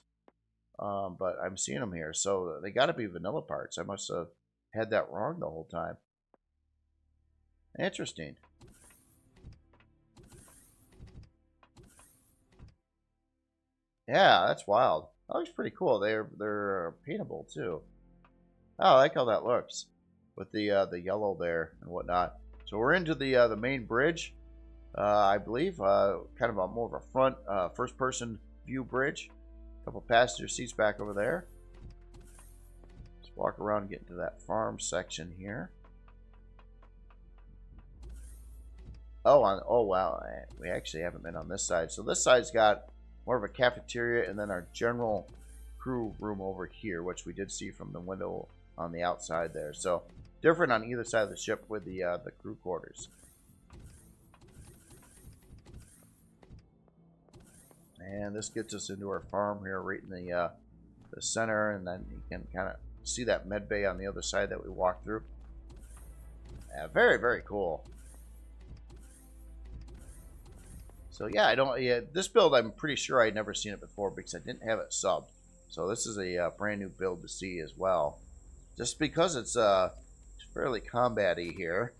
but I'm seeing them here, so they got to be vanilla parts. I must have had that wrong the whole time. Interesting. Yeah, that's wild. That looks pretty cool. They're paintable too. Oh, I like how that looks with the yellow there and whatnot. So we're into the main bridge. I believe, kind of a more of a front, first-person view bridge. A couple passenger seats back over there. Let's walk around and get into that farm section here. Oh wow, we actually haven't been on this side. So this side's got more of a cafeteria, and then our general crew room over here, which we did see from the window on the outside there. So different on either side of the ship with the crew quarters. And this gets us into our farm here right in the center, and then you can kind of see that med bay on the other side that we walked through. Yeah, very, very cool. So yeah, this build I'm pretty sure I'd never seen it before because I didn't have it subbed. So this is a brand new build to see as well. Just because it's fairly combat-y here.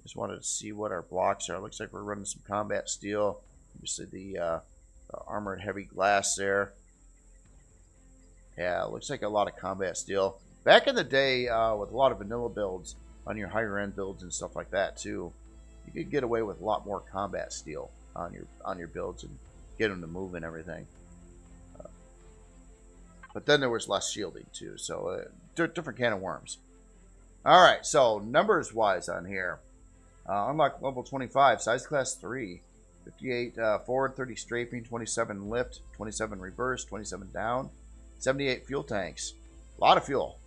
Just wanted to see what our blocks are. Looks like we're running some combat steel. Obviously the armored heavy glass there. Yeah, looks like a lot of combat steel. Back in the day, with a lot of vanilla builds on your higher end builds and stuff like that too, you could get away with a lot more combat steel on your builds and get them to move and everything. But then there was less shielding too, so different can of worms. All right, so numbers wise on here, unlock level 25, size class 3, 58 forward, 30 strafing, 27 lift, 27 reverse, 27 down, 78 fuel tanks. A lot of fuel.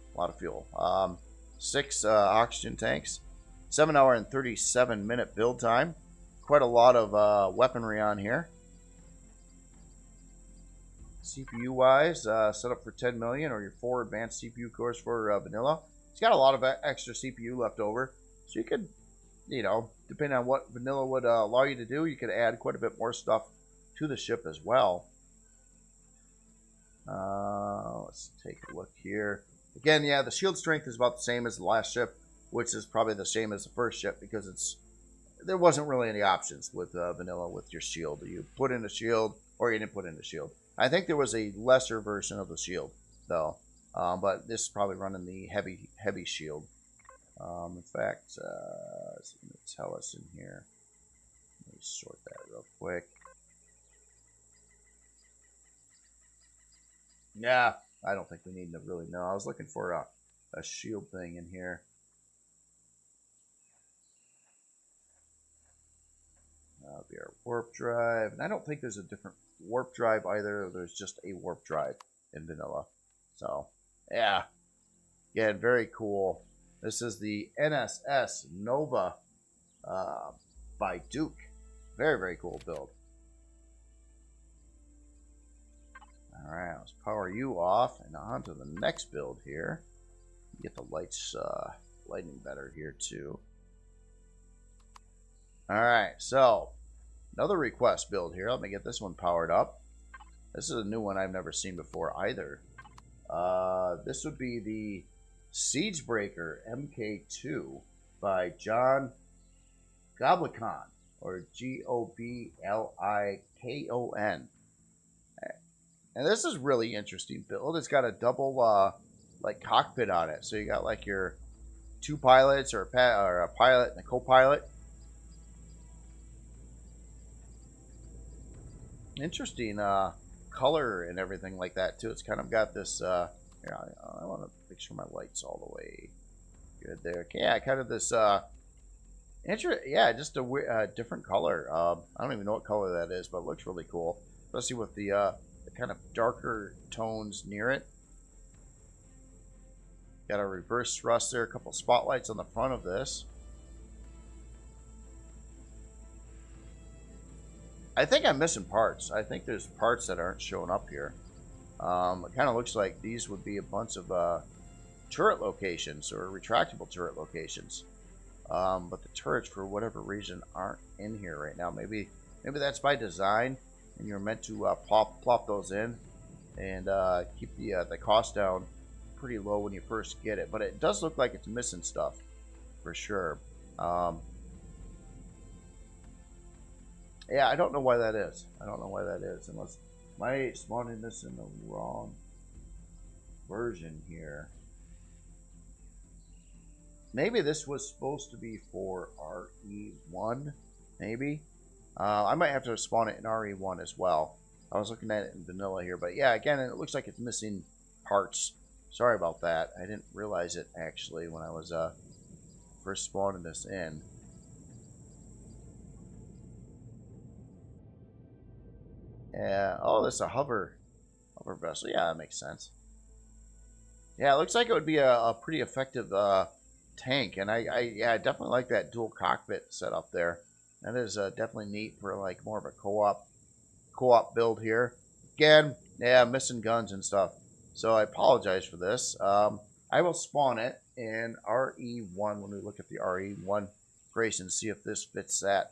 6 oxygen tanks. 7 hour and 37 minute build time. Quite a lot of weaponry on here. CPU wise, set up for 10 million or your 4 advanced CPU cores for vanilla. It's got a lot of extra CPU left over. So you could, depending on what vanilla would allow you to do, you could add quite a bit more stuff to the ship as well. Let's take a look here. Again, yeah, the shield strength is about the same as the last ship, which is probably the same as the first ship because there wasn't really any options with vanilla with your shield. You put in a shield or you didn't put in a shield. I think there was a lesser version of the shield though, but this is probably running the heavy shield. In fact, it's going to tell us in here. Let me sort that real quick. Yeah, I don't think we need to really know. I was looking for a shield thing in here. That'll be our warp drive. And I don't think there's a different warp drive either. There's just a warp drive in vanilla. So, yeah. Again, very cool. This is the NSS Nova by Duke. Very, very cool build. Alright, let's power you off and on to the next build here. Get the lights lighting better here too. Alright, so another request build here. Let me get this one powered up. This is a new one I've never seen before either. This would be the Siegebreaker MK2 by John Goblikon, or Goblikon. And this is really interesting build. It's got a double like cockpit on it. So you got like your 2 pilots or a pilot and a co-pilot. Interesting color and everything like that too. It's kind of got this here, I want to make sure my light's all the way good there. Okay, yeah, kind of this yeah, just a different color. I don't even know what color that is, but it looks really cool, especially with the kind of darker tones near it. Got a reverse thrust there, a couple spotlights on the front of this. I think I'm missing parts. I think there's parts that aren't showing up here. It kind of looks like these would be a bunch of turret locations or retractable turret locations. But the turrets, for whatever reason, aren't in here right now. Maybe that's by design, and you're meant to plop those in and keep the cost down pretty low when you first get it. But it does look like it's missing stuff for sure. Yeah, I don't know why that is. Unless am I spawning this in the wrong version here. Maybe this was supposed to be for RE1, maybe. I might have to spawn it in RE1 as well. I was looking at it in vanilla here, but yeah, again, it looks like it's missing parts. Sorry about that. I didn't realize it actually when I was first spawning this in. Yeah. Oh, this is a hover vessel. Yeah, that makes sense. Yeah, it looks like it would be a pretty effective tank, and I definitely like that dual cockpit setup there. That is definitely neat for like more of a co-op build here. Again, yeah, missing guns and stuff. So I apologize for this. I will spawn it and RE1. When we look at the RE1 Grayson, see if this fits that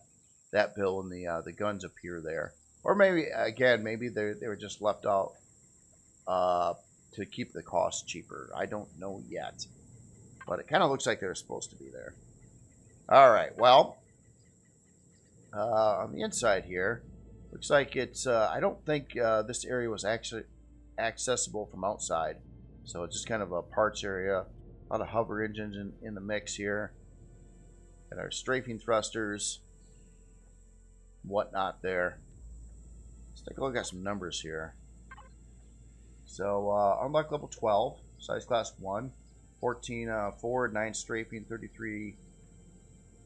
bill, and the guns appear there. Or maybe again, maybe they were just left out to keep the cost cheaper. I don't know yet, but it kind of looks like they're supposed to be there. All right, well, on the inside here, looks like it's. I don't think this area was actually accessible from outside, so it's just kind of a parts area. A lot of hover engines in the mix here, and our strafing thrusters, whatnot there. Let's take a look at some numbers here. So, unlock level 12, size class 1, 14 forward, 9 strafing, 33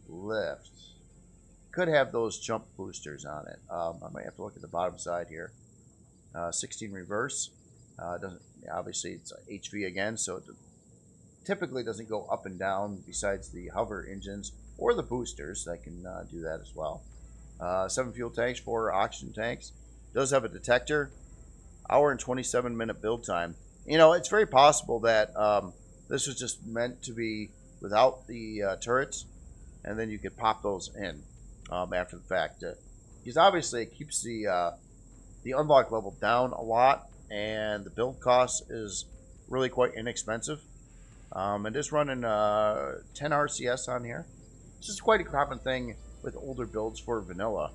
lift. Could have those jump boosters on it. I might have to look at the bottom side here. 16 reverse. Doesn't, obviously, it's HV again, so it typically doesn't go up and down besides the hover engines or the boosters that can do that as well. 7 fuel tanks, 4 oxygen tanks. Does have a detector. Hour and 27-minute build time. You know, it's very possible that this was just meant to be without the turrets, and then you could pop those in after the fact. Because obviously it keeps the unlock level down a lot, and the build cost is really quite inexpensive. And just running 10 RCS on here. This is quite a common thing with older builds for vanilla.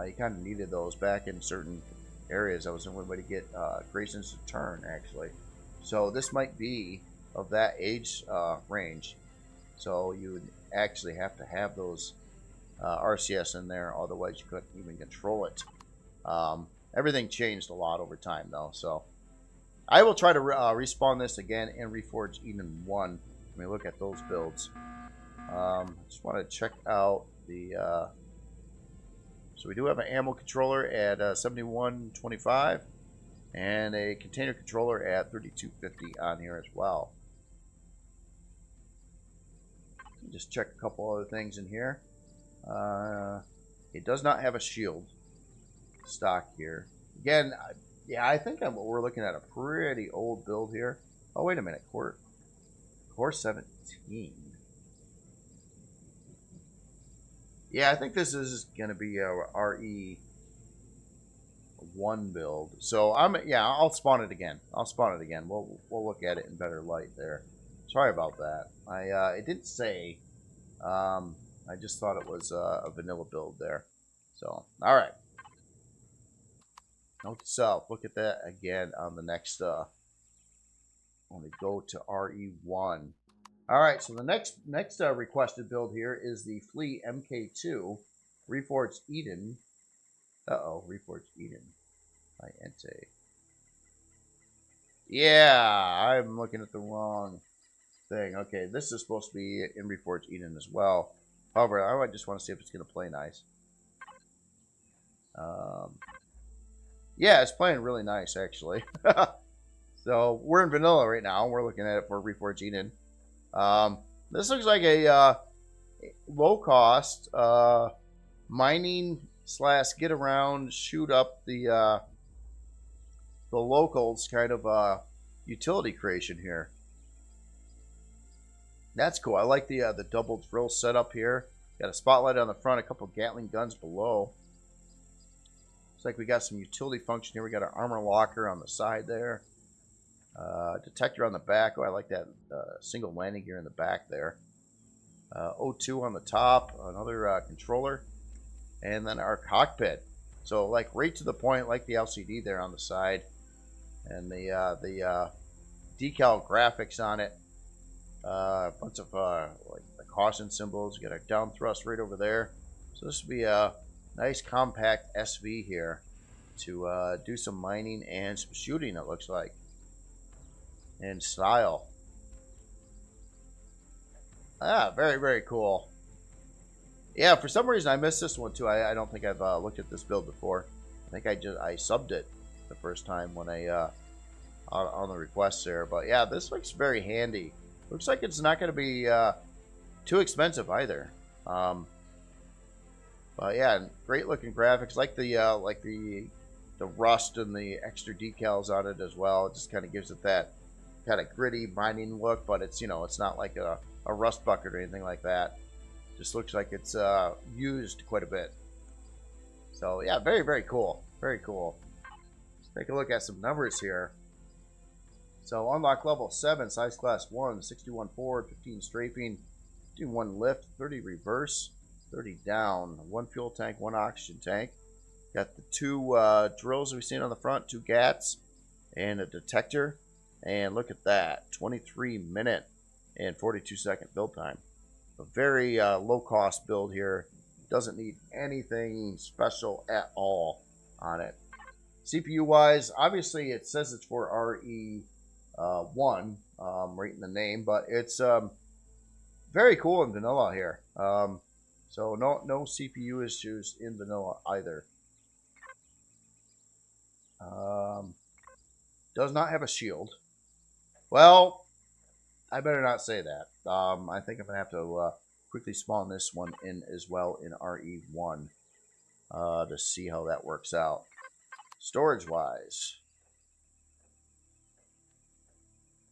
You kind of needed those back in certain areas. I was the only way to get Graysons to turn, actually. So this might be of that age range. So you would actually have to have those RCS in there, otherwise you couldn't even control it. Everything changed a lot over time, though. So I will try to respawn this again and reforge Eden 1 when we look at those builds. I just want to check out the... So we do have an ammo controller at 7125 and a container controller at 3250 on here as well. Just check a couple other things in here. It does not have a shield stock here. Again, yeah, I think we're looking at a pretty old build here. Oh, wait a minute. Core 17. Yeah, I think this is going to be a RE1 build. So I'll spawn it again. We'll look at it in better light there. Sorry about that. It didn't say. I just thought it was a vanilla build there. So, all right. Note to self. Look at that again on the next. When we go to RE1. All right, so the next requested build here is the Flea MK2, Reforged Eden. Reforged Eden by Entei. Yeah, I'm looking at the wrong thing. Okay, this is supposed to be in Reforged Eden as well. However, I just want to see if it's going to play nice. Yeah, it's playing really nice, actually. So, we're in vanilla right now. We're looking at it for Reforged Eden. This looks like a low-cost mining / get around, shoot up the locals kind of utility creation here. That's cool. I like the double drill setup here. Got a spotlight on the front, a couple Gatling guns below. Looks like we got some utility function here. We got our armor locker on the side there. Detector on the back. Oh, I like that single landing gear in the back there. O2 on the top. Another controller. And then our cockpit. So, like, right to the point, like the LCD there on the side. And the decal graphics on it. A bunch of like the caution symbols. We got our down thrust right over there. So this would be a nice compact SV here to do some mining and some shooting, it looks like. And style. Very, very cool. Yeah, for some reason I missed this one too. I don't think I've looked at this build before. I think I subbed it the first time when I on the request there. But yeah, this looks very handy. Looks like it's not going to be too expensive either. But yeah, great looking graphics. Like the rust and the extra decals on it as well. It just kind of gives it that kind of gritty mining look, but it's, you know, it's not like a rust bucket or anything like that. Just looks like it's used quite a bit. So yeah, very, very cool. Very cool. Let's take a look at some numbers here. So unlock level 7, size class 1, 61 forward, 15 strafing, 51 lift, 30 reverse, 30 down, 1 fuel tank, 1 oxygen tank. Got the 2 drills we've seen on the front, 2 GATs, and a detector. And look at that, 23-minute and 42-second build time. A very low-cost build here. Doesn't need anything special at all on it. CPU-wise, obviously it says it's for RE1, right in the name, but it's very cool in vanilla here. So no CPU issues in vanilla either. Does not have a shield. Well, I better not say that. I think I'm going to have to quickly spawn this one in as well in RE1 to see how that works out. Storage-wise.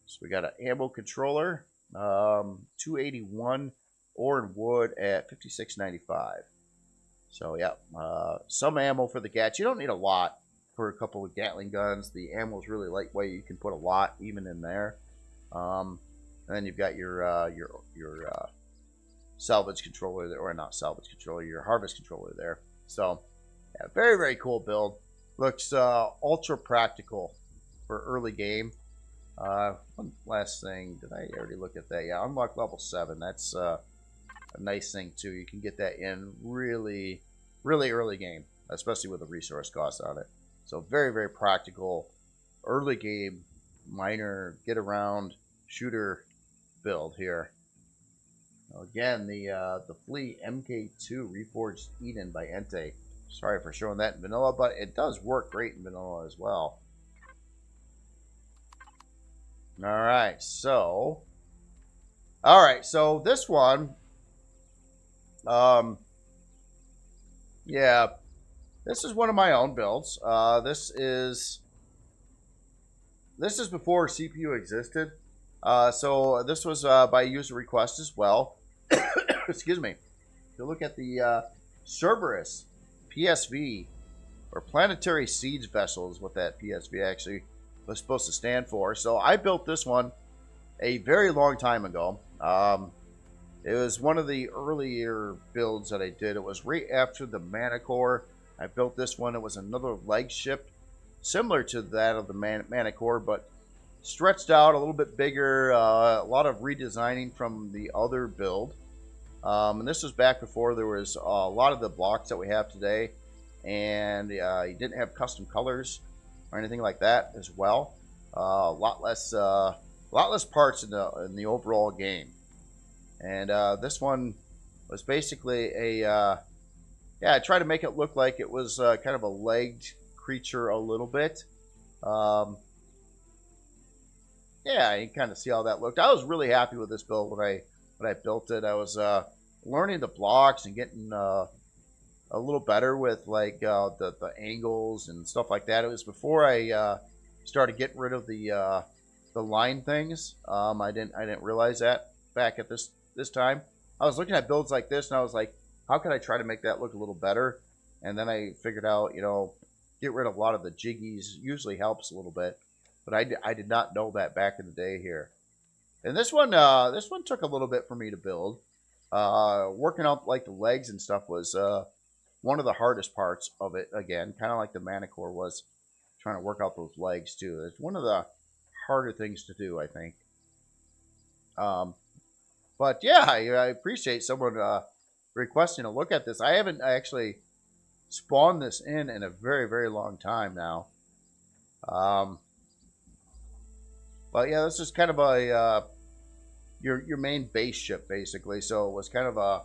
So we got an ammo controller. 281 ore and wood at 56.95. So yeah, some ammo for the GATs. You don't need a lot for a couple of Gatling guns. The ammo is really lightweight. You can put a lot even in there. And then you've got your salvage controller there, or not salvage controller, your harvest controller there. So yeah, very, very cool build. Looks ultra practical for early game. One last thing, did I already look at that? Yeah, unlock level 7. That's a nice thing too. You can get that in really, really early game, especially with the resource cost on it. So very, very practical early game miner get around shooter build here. Again, the Flea MK2 Reforged Eden by Entei. Sorry for showing that in vanilla, but it does work great in vanilla as well. Alright, so this one, yeah, this is one of my own builds. This is before CPU existed. So this was by user request as well. Excuse me. If you look at the Cerberus PSV, or Planetary Siege Vessel is what that PSV actually was supposed to stand for. So I built this one a very long time ago. It was one of the earlier builds that I did. It was right after the Manicore. I built this one. It was another leg ship, similar to that of the Manicore, but stretched out, a little bit bigger, a lot of redesigning from the other build. And this was back before there was a lot of the blocks that we have today, and you didn't have custom colors or anything like that as well. A lot less parts in the overall game. And this one was basically a yeah, I tried to make it look like it was kind of a legged creature a little bit. Yeah, you can kind of see how that looked. I was really happy with this build when I built it. I was learning the blocks and getting a little better with like the angles and stuff like that. It was before I started getting rid of the line things. I didn't realize that back at this time. I was looking at builds like this and I was like, how can I try to make that look a little better? And then I figured out, you know, get rid of a lot of the jiggies usually helps a little bit. But I did not know that back in the day here. And this one took a little bit for me to build. Working out like the legs and stuff was one of the hardest parts of it. Again, kind of like the Manicore was, trying to work out those legs too. It's one of the harder things to do, I think. But yeah, I appreciate someone requesting a look at this. I haven't actually spawned this in a very, very long time now. But yeah, this is kind of a your main base ship basically. So it was kind of a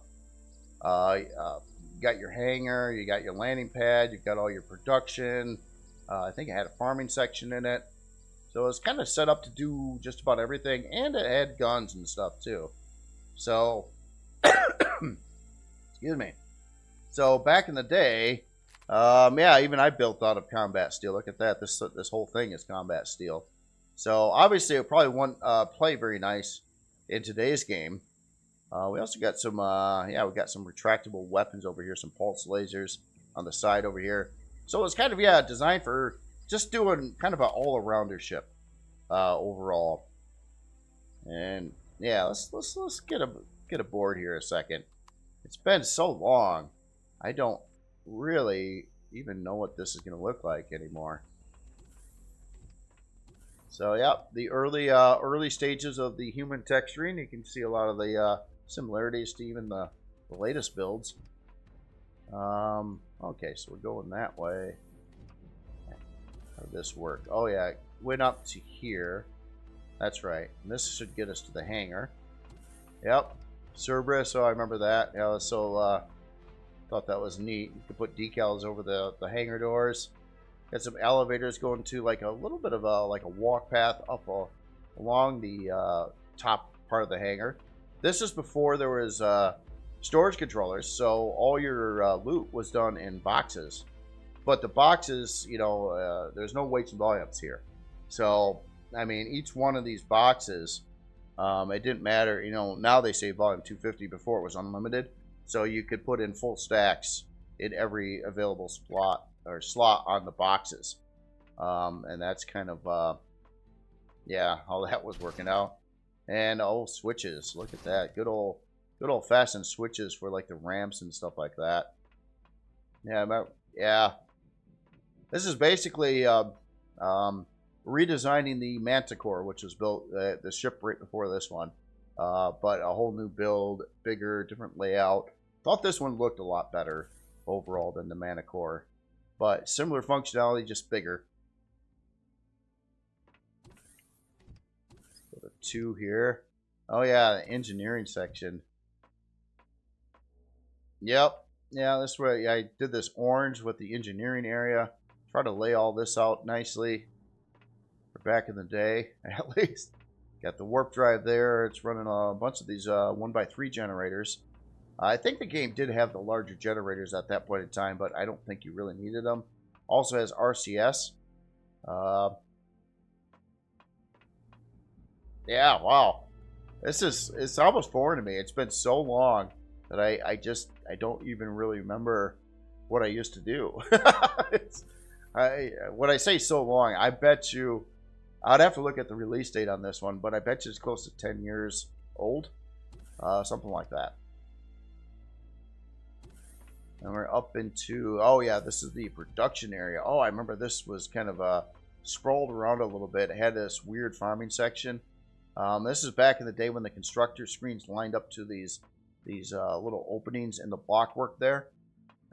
you got your hangar, you got your landing pad, you got all your production. I think it had a farming section in it. So it was kind of set up to do just about everything, and it had guns and stuff too. So excuse me. So back in the day, yeah, even I built out of combat steel. Look at that. This whole thing is combat steel. So obviously it probably won't play very nice in today's game. We also got some, yeah, we got some retractable weapons over here, some pulse lasers on the side over here. So it's kind of, yeah, designed for just doing kind of an all-arounder ship overall. And yeah, let's get aboard here a second. It's been so long, I don't really even know what this is going to look like anymore. So yeah, the early stages of the human texturing. You can see a lot of the similarities to even the latest builds. Okay, so we're going that way. How did this work? Oh yeah, it went up to here. That's right. And this should get us to the hangar. Yep. Cerberus, so I remember that. Yeah, so thought that was neat. You could put decals over the hangar doors. Got some elevators going to like a little bit of a walk path up along the top part of the hangar. This is before there was storage controllers, so all your loot was done in boxes. But the boxes, you know, there's no weights and volumes here. So, I mean, each one of these boxes, it didn't matter. You know, now they say volume 250. Before it was unlimited. So you could put in full stacks in every available slot on the boxes. And that's kind of, yeah, how that was working out. And switches. Look at that. Good old fashioned switches for like the ramps and stuff like that. Yeah, yeah. This is basically redesigning the Manticore, which was built the ship right before this one, but a whole new build, bigger, different layout. Thought this one looked a lot better overall than the Manticore, but similar functionality, just bigger. Go to 2 here. Oh yeah, the engineering section. Yep. Yeah, this way I did this orange with the engineering area. Try to lay all this out nicely. For back in the day, at least. Got the warp drive there. It's running a bunch of these 1x3 generators. I think the game did have the larger generators at that point in time, but I don't think you really needed them. Also has RCS. Yeah, wow. It's almost foreign to me. It's been so long that I don't even really remember what I used to do. When I say so long, I bet you, I'd have to look at the release date on this one, but I bet you it's close to 10 years old. Something like that. And we're up into, oh yeah, this is the production area. Oh, I remember this was kind of sprawled around a little bit. It had this weird farming section. This is back in the day when the constructor screens lined up to these little openings in the blockwork there.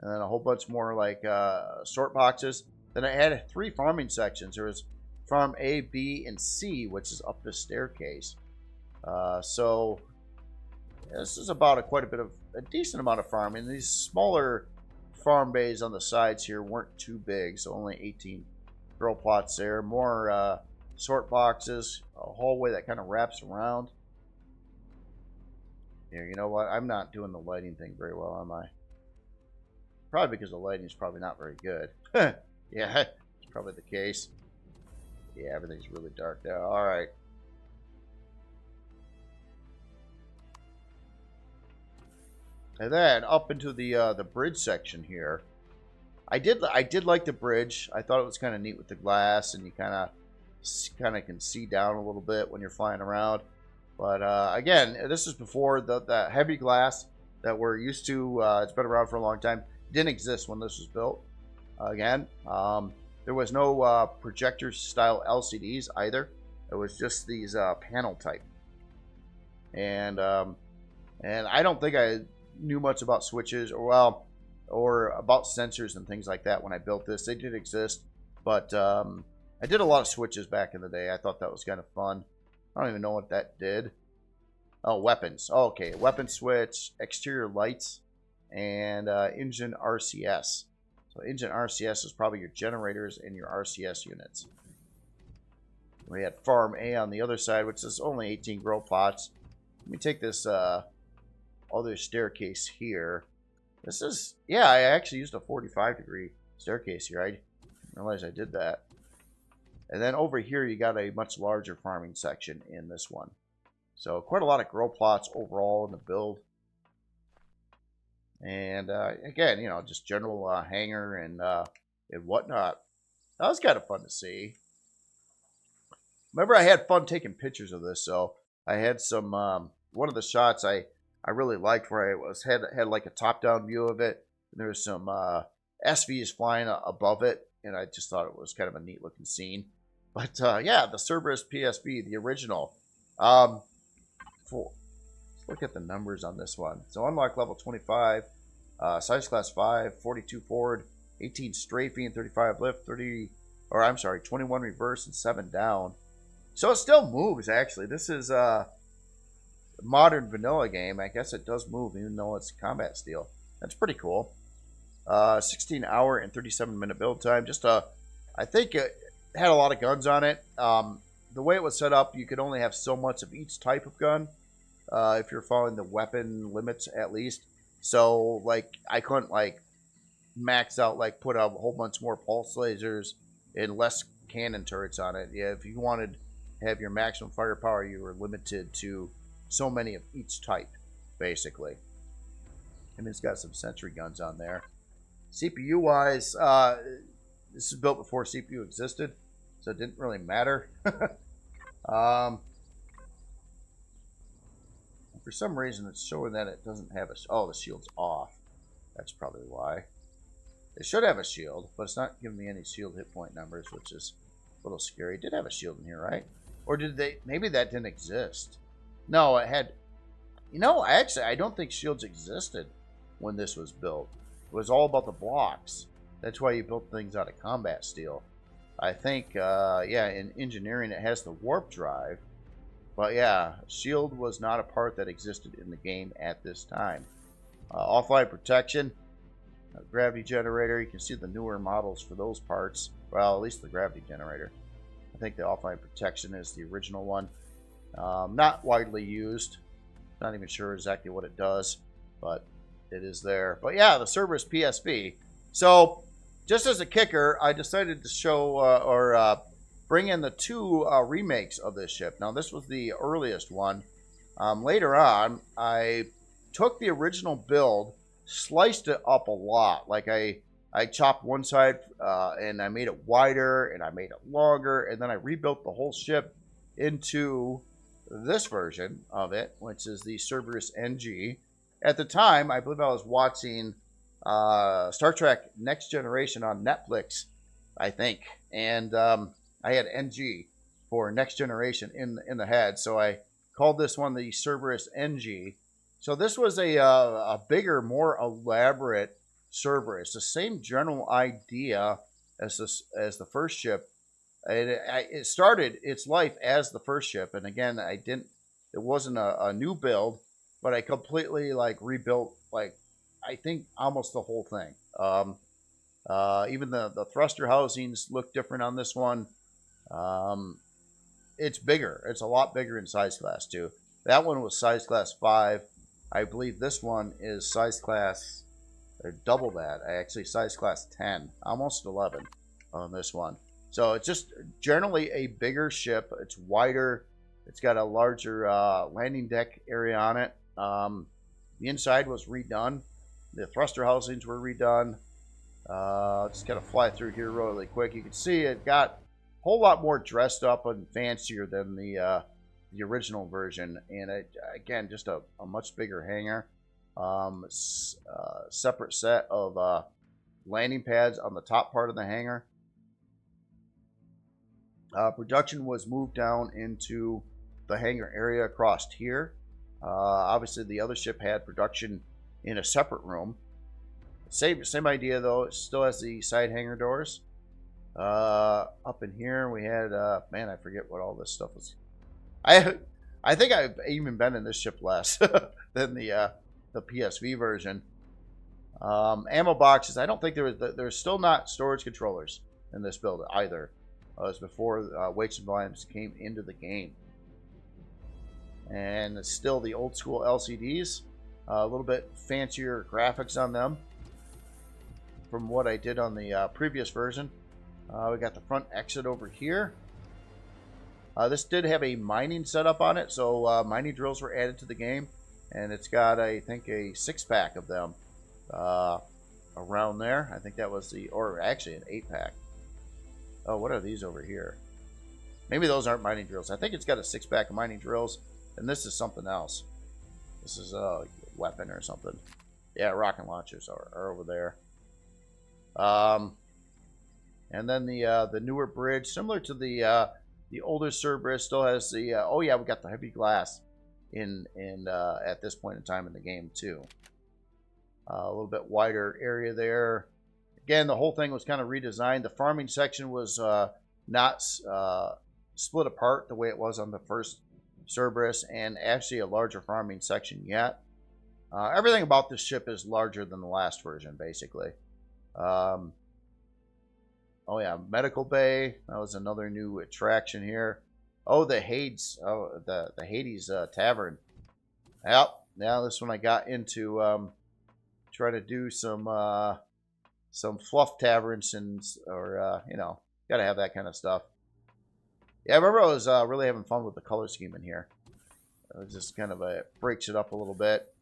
And then a whole bunch more like sort boxes. Then I had 3 farming sections. There was farm A, B, and C, which is up the staircase. So this is about quite a bit of a decent amount of farming. These smaller farm bays on the sides here weren't too big, so only 18 grow plots there. More sort boxes, a hallway that kind of wraps around. Here, you know what? I'm not doing the lighting thing very well, am I? Probably because the lighting is probably not very good. Yeah, it's probably the case. Yeah, everything's really dark there. All right. And then up into the bridge section here. I did like the bridge. I thought it was kind of neat with the glass, and you kind of can see down a little bit when you're flying around. But again, this is before the heavy glass that we're used to. It's been around for a long time. Didn't exist when this was built. Again, there was no projector style LCDs either. It was just these panel type. And I don't think I knew much about switches or about sensors and things like that when I built this. They did exist, but I did a lot of switches back in the day. I thought that was kind of fun. I don't even know what that did. Oh, weapons. Oh, okay, weapon switch, exterior lights, and engine RCS. So engine RCS is probably your generators and your RCS units. We had farm A on the other side, which is only 18 grow plots. Let me take this other staircase here. This is, yeah, I actually used a 45-degree staircase here. I didn't realize I did that. And then over here, you got a much larger farming section in this one. So quite a lot of grow plots overall in the build. And again, you know, just general hangar and whatnot. That was kind of fun to see. Remember, I had fun taking pictures of this, so I had some, one of the shots I really liked where had like a top-down view of it. And there was some SVs flying above it, and I just thought it was kind of a neat-looking scene. But, yeah, the Cerberus PSV, the original. Let's look at the numbers on this one. So, unlock level 25, size class 5, 42 forward, 18 strafing, 35 lift, 21 reverse, and 7 down. So it still moves, actually. This is a modern vanilla game. I guess it does move, even though it's combat steel. That's pretty cool. 16-hour and 37-minute build time. I think it had a lot of guns on it. The way it was set up, you could only have so much of each type of gun, if you're following the weapon limits, at least. So, like, I couldn't, like, max out, like, put a whole bunch more pulse lasers and less cannon turrets on it. Yeah, if you wanted have your maximum firepower, you were limited to so many of each type, basically. And it's got some sentry guns on there. CPU wise, this is built before CPU existed, so it didn't really matter. For some reason, it's showing that it doesn't have the shield's off. That's probably why. It should have a shield, but it's not giving me any shield hit point numbers, which is a little scary. It did have a shield in here, right? Or did they? Maybe that didn't exist. No, it had. You know, actually, I don't think shields existed when this was built. It was all about the blocks. That's why you built things out of combat steel. I think, yeah, in engineering, it has the warp drive. But yeah, shield was not a part that existed in the game at this time. Offline protection, gravity generator. You can see the newer models for those parts. Well, at least the gravity generator. I think the offline protection is the original one. Not widely used. Not even sure exactly what it does, but it is there. But yeah, the Cerberus PSV. So, just as a kicker, I decided to show bring in the two remakes of this ship. Now, this was the earliest one. Later on, I took the original build, sliced it up a lot. Like I chopped one side and I made it wider and I made it longer, and then I rebuilt the whole ship into this version of it, which is the Cerberus NG. At the time, I believe I was watching Star Trek Next Generation on Netflix, I think, and I had NG for Next Generation in the head, so I called this one the Cerberus NG. So this was a bigger, more elaborate Cerberus. The same general idea as the first ship. It started its life as the first ship, and again, it wasn't a new build, but I completely like rebuilt, like, I think almost the whole thing. Even the thruster housings look different on this one. It's bigger. It's a lot bigger in size class too. That one was size class 5. I believe this one is size class, or double that. Actually, size class 10, almost 11 on this one. So it's just generally a bigger ship. It's wider. It's got a larger landing deck area on it. The inside was redone. The thruster housings were redone. Just gotta fly through here really quick. You can see it got a whole lot more dressed up and fancier than the original version. And again, just a much bigger hangar. Separate set of landing pads on the top part of the hangar. Production was moved down into the hangar area across here. Obviously, the other ship had production in a separate room. Same idea, though. It still has the side hangar doors. Up in here, we had, man, I forget what all this stuff was. I think I've even been in this ship less than the PSV version. Ammo boxes. I don't think there's still not storage controllers in this build either. It was before weights and volumes came into the game. And it's still the old school LCDs. A little bit fancier graphics on them from what I did on the previous version. We got the front exit over here. This did have a mining setup on it, so mining drills were added to the game, and it's got, I think, a 6-pack of them around there. I think that was or actually an 8-pack. Oh, what are these over here? Maybe those aren't mining drills. I think it's got a 6-pack of mining drills, and this is something else. This is a weapon or something. Yeah, rocket launchers are over there. And then the newer bridge, similar to the older Cerberus, still has the oh yeah, we got the heavy glass in at this point in time in the game too. A little bit wider area there. Again, the whole thing was kind of redesigned. The farming section was not split apart the way it was on the first Cerberus, and actually a larger farming section yet. Everything about this ship is larger than the last version, basically. Oh yeah, medical bay. That was another new attraction here. Oh, the Hades. Oh, the Hades tavern. Yep. Now this one I got into. Try to do some fluff taverns or you know, gotta have that kind of stuff. Yeah, I remember I was really having fun with the color scheme in here. It was just kind of breaks it up a little bit.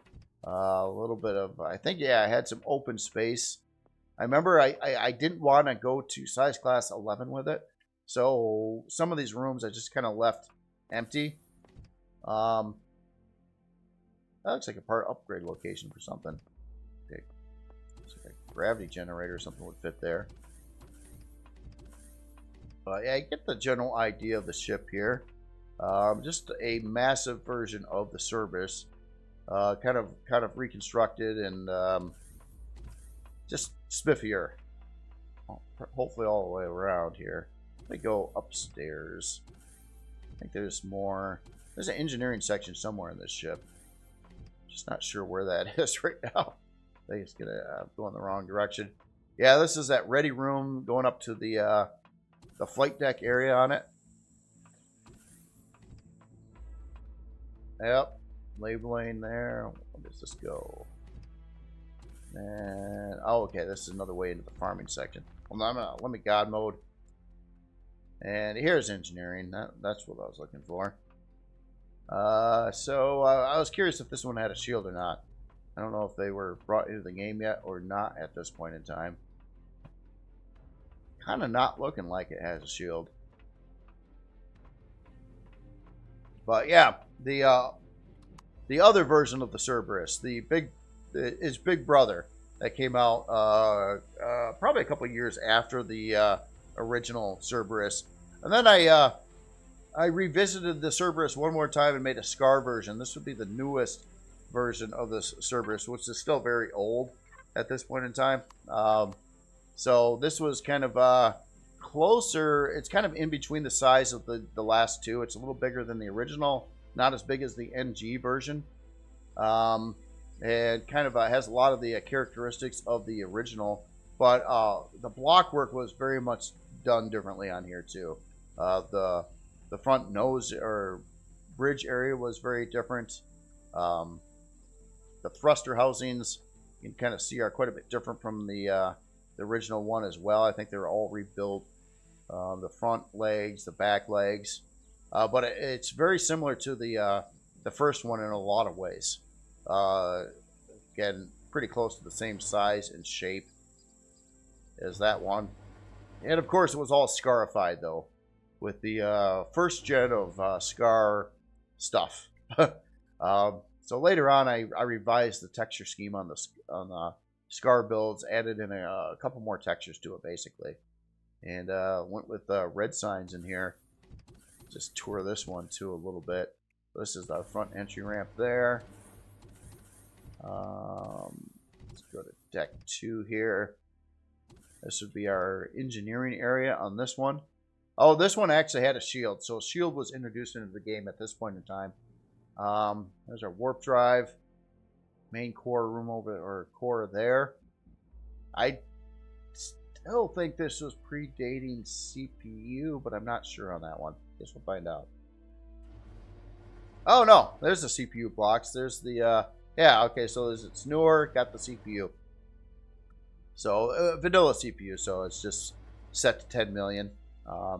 A little bit of, I think, yeah, I had some open space. I remember I didn't want to go to size class 11 with it. So some of these rooms I just kind of left empty. That looks like a part upgrade location for something. Okay. Looks like a gravity generator or something would fit there. But yeah, I get the general idea of the ship here. Just a massive version of the Cerberus. Kind of reconstructed and just spiffier. Hopefully all the way around here. Let me go upstairs. I think there's more. There's an engineering section somewhere in this ship. Just not sure where that is right now. I think it's gonna go in the wrong direction. Yeah, this is that ready room going up to the flight deck area on it. Yep, labeling there. Where does this go? And oh, okay, this is another way into the farming section. Well, now let me God mode. And here's engineering. That's what I was looking for. So I was curious if this one had a shield or not. I don't know if they were brought into the game yet or not at this point in time. Kind of not looking like it has a shield. But yeah, the other version of the Cerberus, his big brother that came out probably a couple years after the original Cerberus. And then I revisited the Cerberus one more time and made a Scar version. This would be the newest version of this Cerberus, which is still very old at this point in time. So this was kind of closer. It's kind of in between the size of the last two. It's a little bigger than the original, not as big as the NG version. And kind of has a lot of the characteristics of the original, but the block work was very much done differently on here too. The front nose or bridge area was very different. The thruster housings you can kind of see are quite a bit different from the original one as well. I think they're all rebuilt. The front legs, the back legs, but it's very similar to the first one in a lot of ways. Again, pretty close to the same size and shape as that one. And of course, it was all scarified though, with the first gen of Scar stuff. So later on, I revised the texture scheme on the Scar builds, added in a couple more textures to it basically, and went with red signs in here. Just tour this one too a little bit. This is the front entry ramp there. Let's go to deck 2 here. This would be our engineering area on this one. Oh, this one actually had a shield. So a shield was introduced into the game at this point in time. There's our warp drive. Main core room over, or core there. I still think this was predating CPU, but I'm not sure on that one. Guess we'll find out. Oh, no. There's the CPU blocks. There's the... yeah, okay, so it's newer, got the CPU. So, vanilla CPU, so it's just set to 10 million. I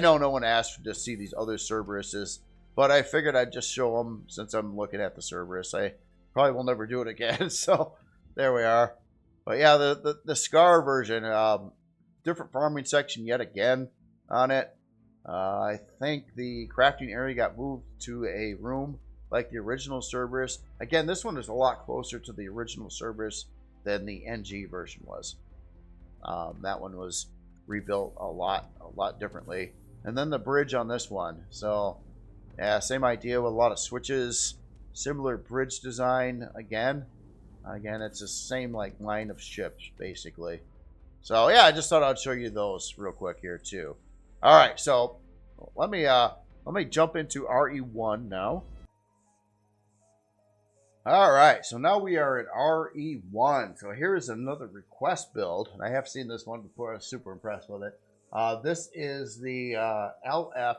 know no one asked to see these other Cerberuses, but I figured I'd just show them since I'm looking at the Cerberus. I probably will never do it again, so there we are. But yeah, the Scar version, different farming section yet again on it. I think the crafting area got moved to a room like the original Cerberus. Again, this one is a lot closer to the original Cerberus than the NG version was. That one was rebuilt a lot differently. And then the bridge on this one. So, yeah, same idea with a lot of switches. Similar bridge design again. Again, it's the same like line of ships, basically. So, yeah, I just thought I'd show you those real quick here, too. All right, so let me jump into RE1 now. All right, so now we are at RE1. So here's another request build. I have seen this one before. I was super impressed with it. This is the LF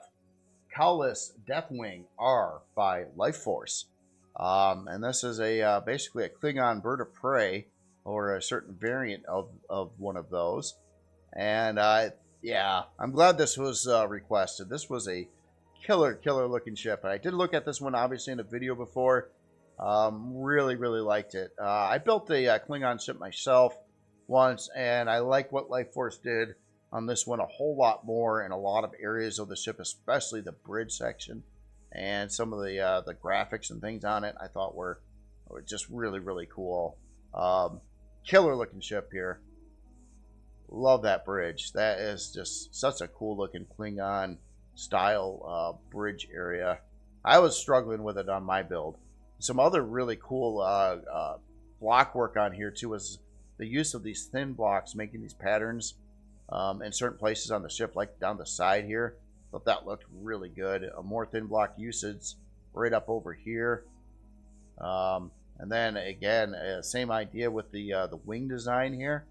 Cowless Deathwing R by Lifeforce. And this is a basically a Klingon bird of prey, or a certain variant of one of those. And yeah, I'm glad this was requested. This was a killer looking ship. And I did look at this one obviously in a video before. Really liked it. I built a Klingon ship myself once, and I like what Lifeforce did on this one a whole lot more in a lot of areas of the ship, especially the bridge section and some of the graphics and things on it. I thought were just really cool. Killer looking ship here. Love that bridge. That is just such a cool looking Klingon style bridge area. I was struggling with it on my build. Some other really cool block work on here too was the use of these thin blocks, making these patterns in certain places on the ship, like down the side here. Thought that looked really good. A more thin block usage right up over here. And then again, same idea with the wing design here.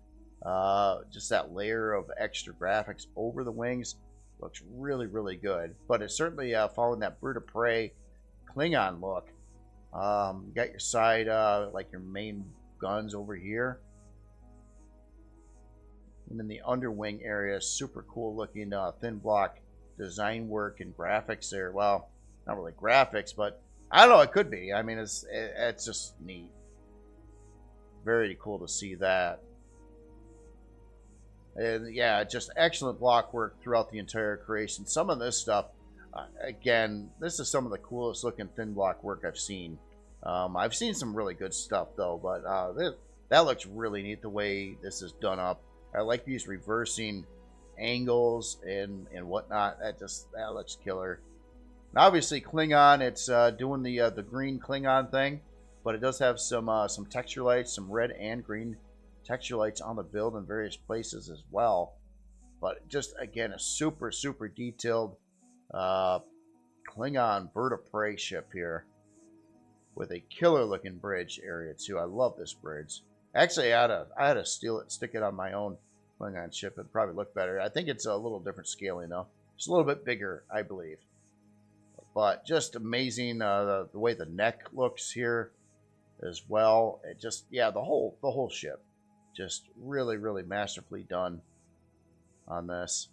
Just that layer of extra graphics over the wings looks really good. But it's certainly following that bird of prey Klingon look. You got your side, like your main guns over here. And then the underwing area, super cool looking thin block design work and graphics there. Well, not really graphics, but I don't know, it could be. I mean, it's just neat. Very cool to see that. And yeah, just excellent block work throughout the entire creation. Some of this stuff, again, this is some of the coolest looking thin block work I've seen. I've seen some really good stuff though, but that looks really neat the way this is done up. I like these reversing angles and whatnot. That looks killer. And obviously Klingon, it's doing the green Klingon thing, but it does have some texture lights, some red and green texture lights on the build in various places as well. But just again, a super detailed Klingon bird of prey ship here with a killer looking bridge area too. I love this bridge. Actually, I had to steal it, stick it on my own Klingon ship. It'd probably look better. I think it's a little different scaling though. It's a little bit bigger, I believe. But just amazing the way the neck looks here as well. It just, yeah, the whole ship just really masterfully done on this.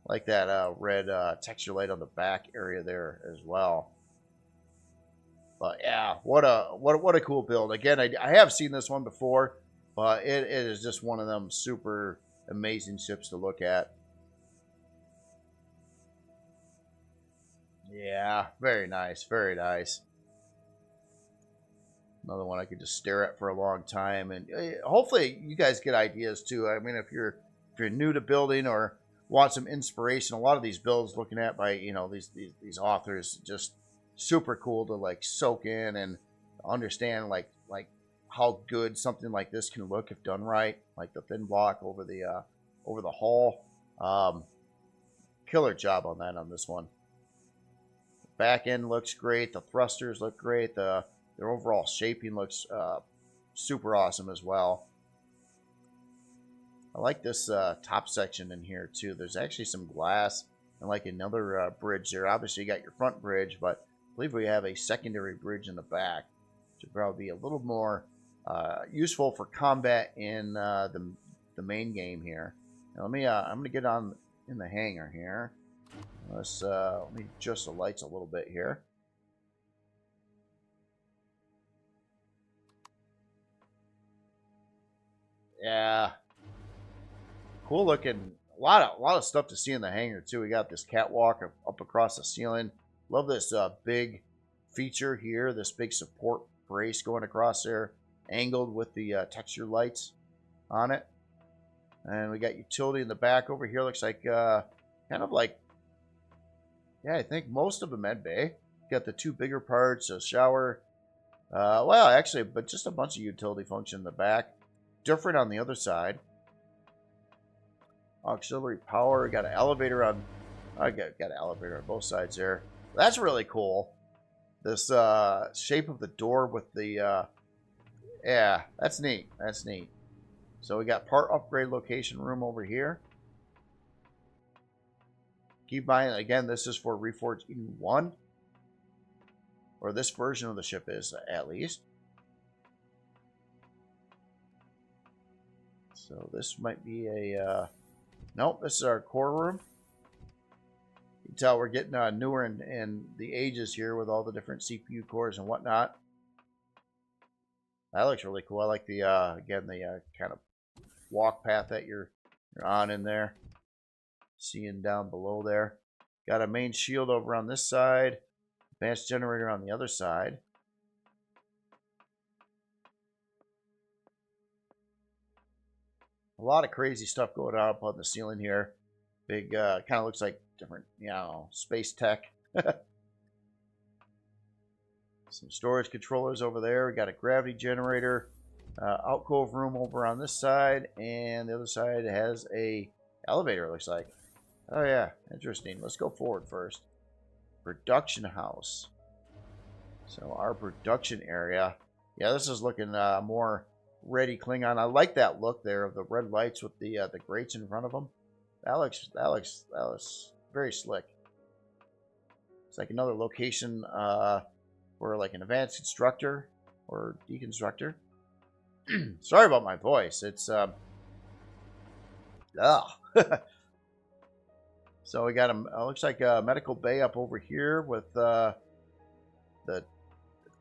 Like that red texture light on the back area there as well. But yeah, what a cool build. Again, I have seen this one before, but it is just one of them super amazing ships to look at. Yeah, very nice. Another one I could just stare at for a long time, and hopefully you guys get ideas too. I mean, if you're new to building or want some inspiration, a lot of these builds looking at by these authors, just super cool to like soak in and understand like how good something like this can look if done right. Like the thin block over the hull. Killer job on that on this one. Back end looks great. The thrusters look great. Their overall shaping looks super awesome as well. I like this top section in here too. There's actually some glass and like another bridge there. Obviously you got your front bridge, but I believe we have a secondary bridge in the back. Should probably be a little more useful for combat in the main game here. Now let me I'm gonna get on in the hangar here. Let me adjust the lights a little bit here. Yeah, cool looking. A lot of stuff to see in the hangar too. We got this catwalk up across the ceiling. Love this big feature here. This big support brace going across there, angled with the texture lights on it. And we got utility in the back over here. Looks like kind of like, yeah, I think most of a med bay. Got the two bigger parts, a shower. Well, actually, but just a bunch of utility function in the back. Different on the other side. Auxiliary power. Got an elevator on. I got an elevator on both sides there. That's really cool. This shape of the door with the. Yeah, that's neat. That's neat. So we got part upgrade location room over here. Keep in mind, again, this is for Reforged Eden 1. Or this version of the ship is, at least. So this might be a... nope, this is our core room. You can tell we're getting newer in the ages here with all the different CPU cores and whatnot. That looks really cool. I like the, again, the kind of walk path that you're on in there. Seeing down below there. Got a main shield over on this side. Advanced generator on the other side. A lot of crazy stuff going on up on the ceiling here. Big, kind of looks like different, you know, space tech. Some storage controllers over there. We got a gravity generator. Alcove room over on this side. And the other side has a elevator, it looks like. Oh, yeah. Interesting. Let's go forward first. Production house. So our production area. Yeah, this is looking more ready Klingon. I like that look there of the red lights with the grates in front of them. That looks very slick. It's like another location for like an advanced constructor or deconstructor. Sorry about my voice. It's So we got a looks like a medical bay up over here with the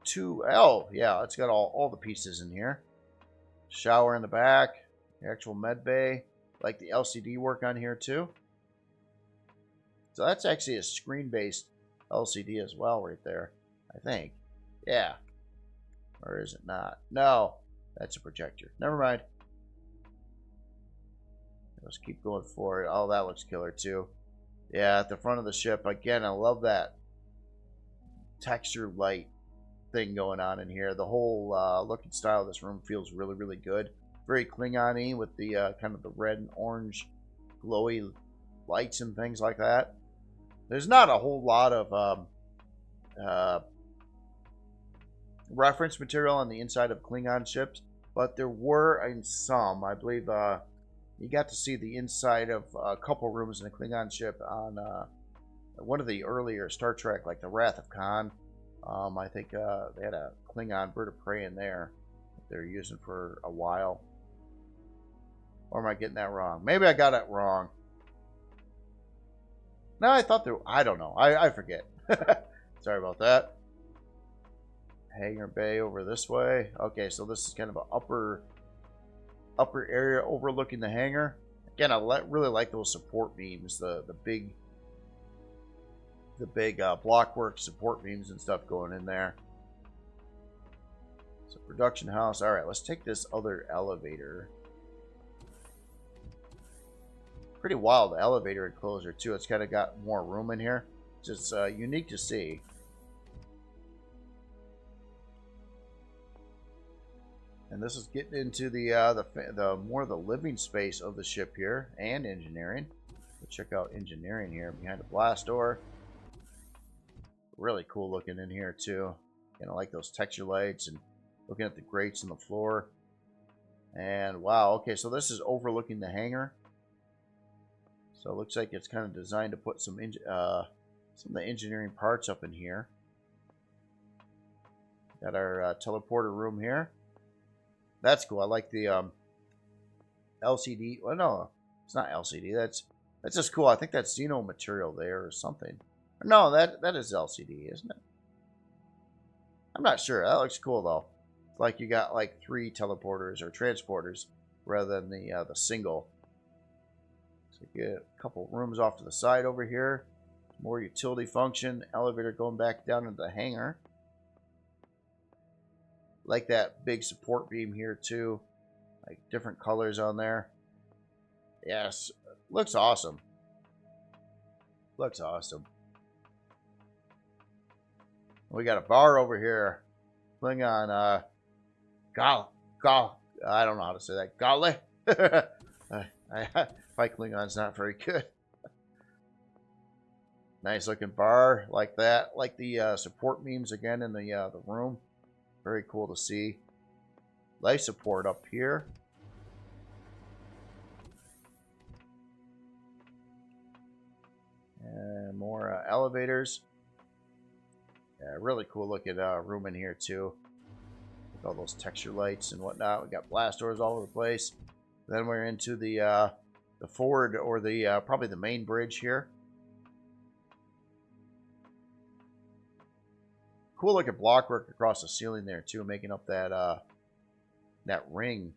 two. Oh yeah, it's got all the pieces in here. Shower in the back, the actual med bay. Like the LCD work on here too. So that's actually a screen-based LCD as well, right there. I think. Yeah. Or is it not? No, that's a projector. Never mind. Let's keep going forward. Oh, that looks killer too. Yeah, at the front of the ship. Again, I love that texture light thing going on in here. The whole look and style of this room feels really, really good. Very Klingon-y with the kind of the red and orange glowy lights and things like that. There's not a whole lot of reference material on the inside of Klingon ships, but there were in some. I believe you got to see the inside of a couple rooms in a Klingon ship on one of the earlier Star Trek, like the Wrath of Khan. I think they had a Klingon bird of prey in there that they're using for a while. Or am I getting that wrong? Maybe I got it wrong. No, I thought there... I don't know. I forget. Sorry about that. Hangar bay over this way. Okay, so this is kind of an upper area overlooking the hangar. Again, I really like those support beams. The big blockwork support beams and stuff going in there. So production house. All right, let's take this other elevator. Pretty wild elevator enclosure too. It's kind of got more room in here. Just unique to see. And this is getting into the more the living space of the ship here and engineering. Let's check out engineering here behind the blast door. Really cool looking in here too. And I like those texture lights and looking at the grates on the floor. And wow, okay, so this is overlooking the hangar. So it looks like it's kind of designed to put some of the engineering parts up in here. Got our teleporter room here. That's cool. I like the LCD. Well, no, it's not LCD. That's just cool. I think that's Xeno material there or something. No, that is LCD, isn't it? I'm not sure. That looks cool though. It's like you got like 3 teleporters or transporters rather than the single. So you get a couple rooms off to the side over here. More utility function. Elevator going back down into the hangar. Like that big support beam here too. Like different colors on there. Yes, looks awesome. Looks awesome. We got a bar over here. Klingon, I don't know how to say that. Gale? My Klingon's not very good. Nice looking bar like that. Like the support beams again in the room. Very cool to see. Life support up here. And more elevators. Yeah, really cool looking room in here too. With all those texture lights and whatnot. We got blast doors all over the place. Then we're into the forward or the probably the main bridge here. Cool looking blockwork across the ceiling there too, making up that that ring.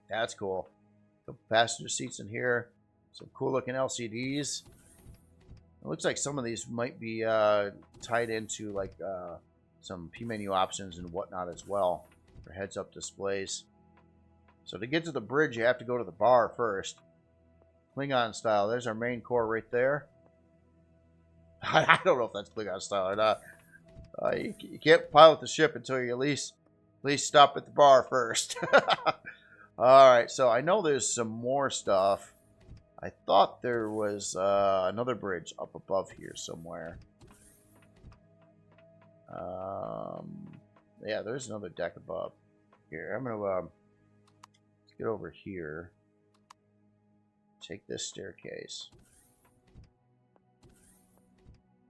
That's cool. The passenger seats in here. Some cool looking LCDs. It looks like some of these might be tied into like some P menu options and whatnot as well for heads up displays. So to get to the bridge, you have to go to the bar first. Klingon style. There's our main core right there. I don't know if that's Klingon style or not. You can't pilot the ship until you at least stop at the bar first. Alright, so I know there's some more stuff. I thought there was another bridge up above here somewhere. Yeah, there's another deck above. Here, I'm going to let's get over here. Take this staircase.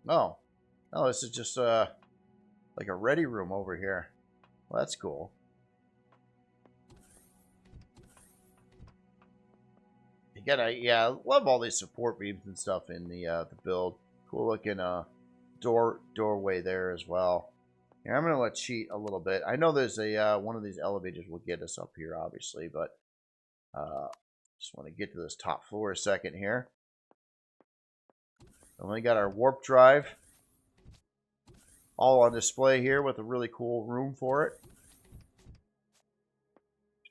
Oh, this is just like a ready room over here. Well, that's cool. You gotta, yeah, love all these support beams and stuff in the build. Cool looking doorway there as well. Here, I'm gonna cheat a little bit. I know there's a one of these elevators will get us up here, obviously, but just want to get to this top floor a second here. And we got our warp drive all on display here with a really cool room for it.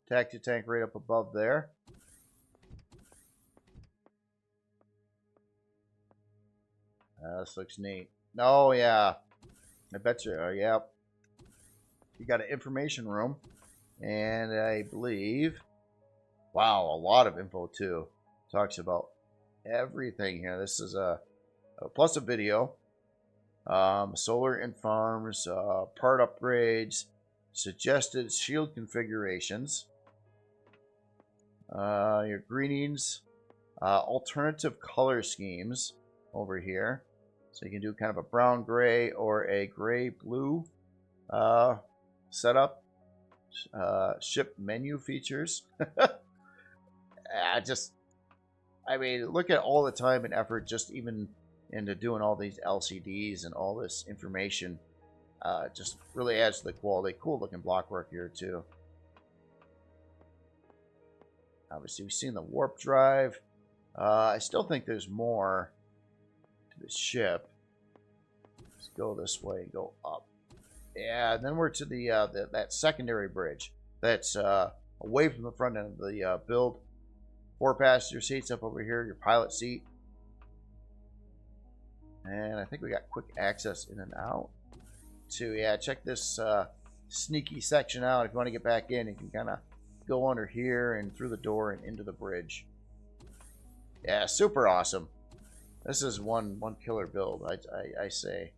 Taxi tank right up above there. This looks neat. Oh, yeah. I bet you, yeah. You got an information room. And I believe, wow, a lot of info too. Talks about everything here. This is plus a video. Solar and farms, part upgrades, suggested shield configurations, your greenings, alternative color schemes over here. So you can do kind of a brown gray or a gray blue setup. Ship menu features. I mean, look at all the time and effort just even into doing all these LCDs and all this information. Just really adds to the quality. Cool looking blockwork here too. Obviously, we've seen the warp drive. I still think there's more to the ship. Let's go this way and go up. Yeah, and then we're to the that secondary bridge that's away from the front end of the build. 4 passenger seats up over here, your pilot seat. And I think we got quick access in and out too. Yeah, check this sneaky section out. If you want to get back in, you can kind of go under here and through the door and into the bridge. Yeah, super awesome. This is one killer build, I say.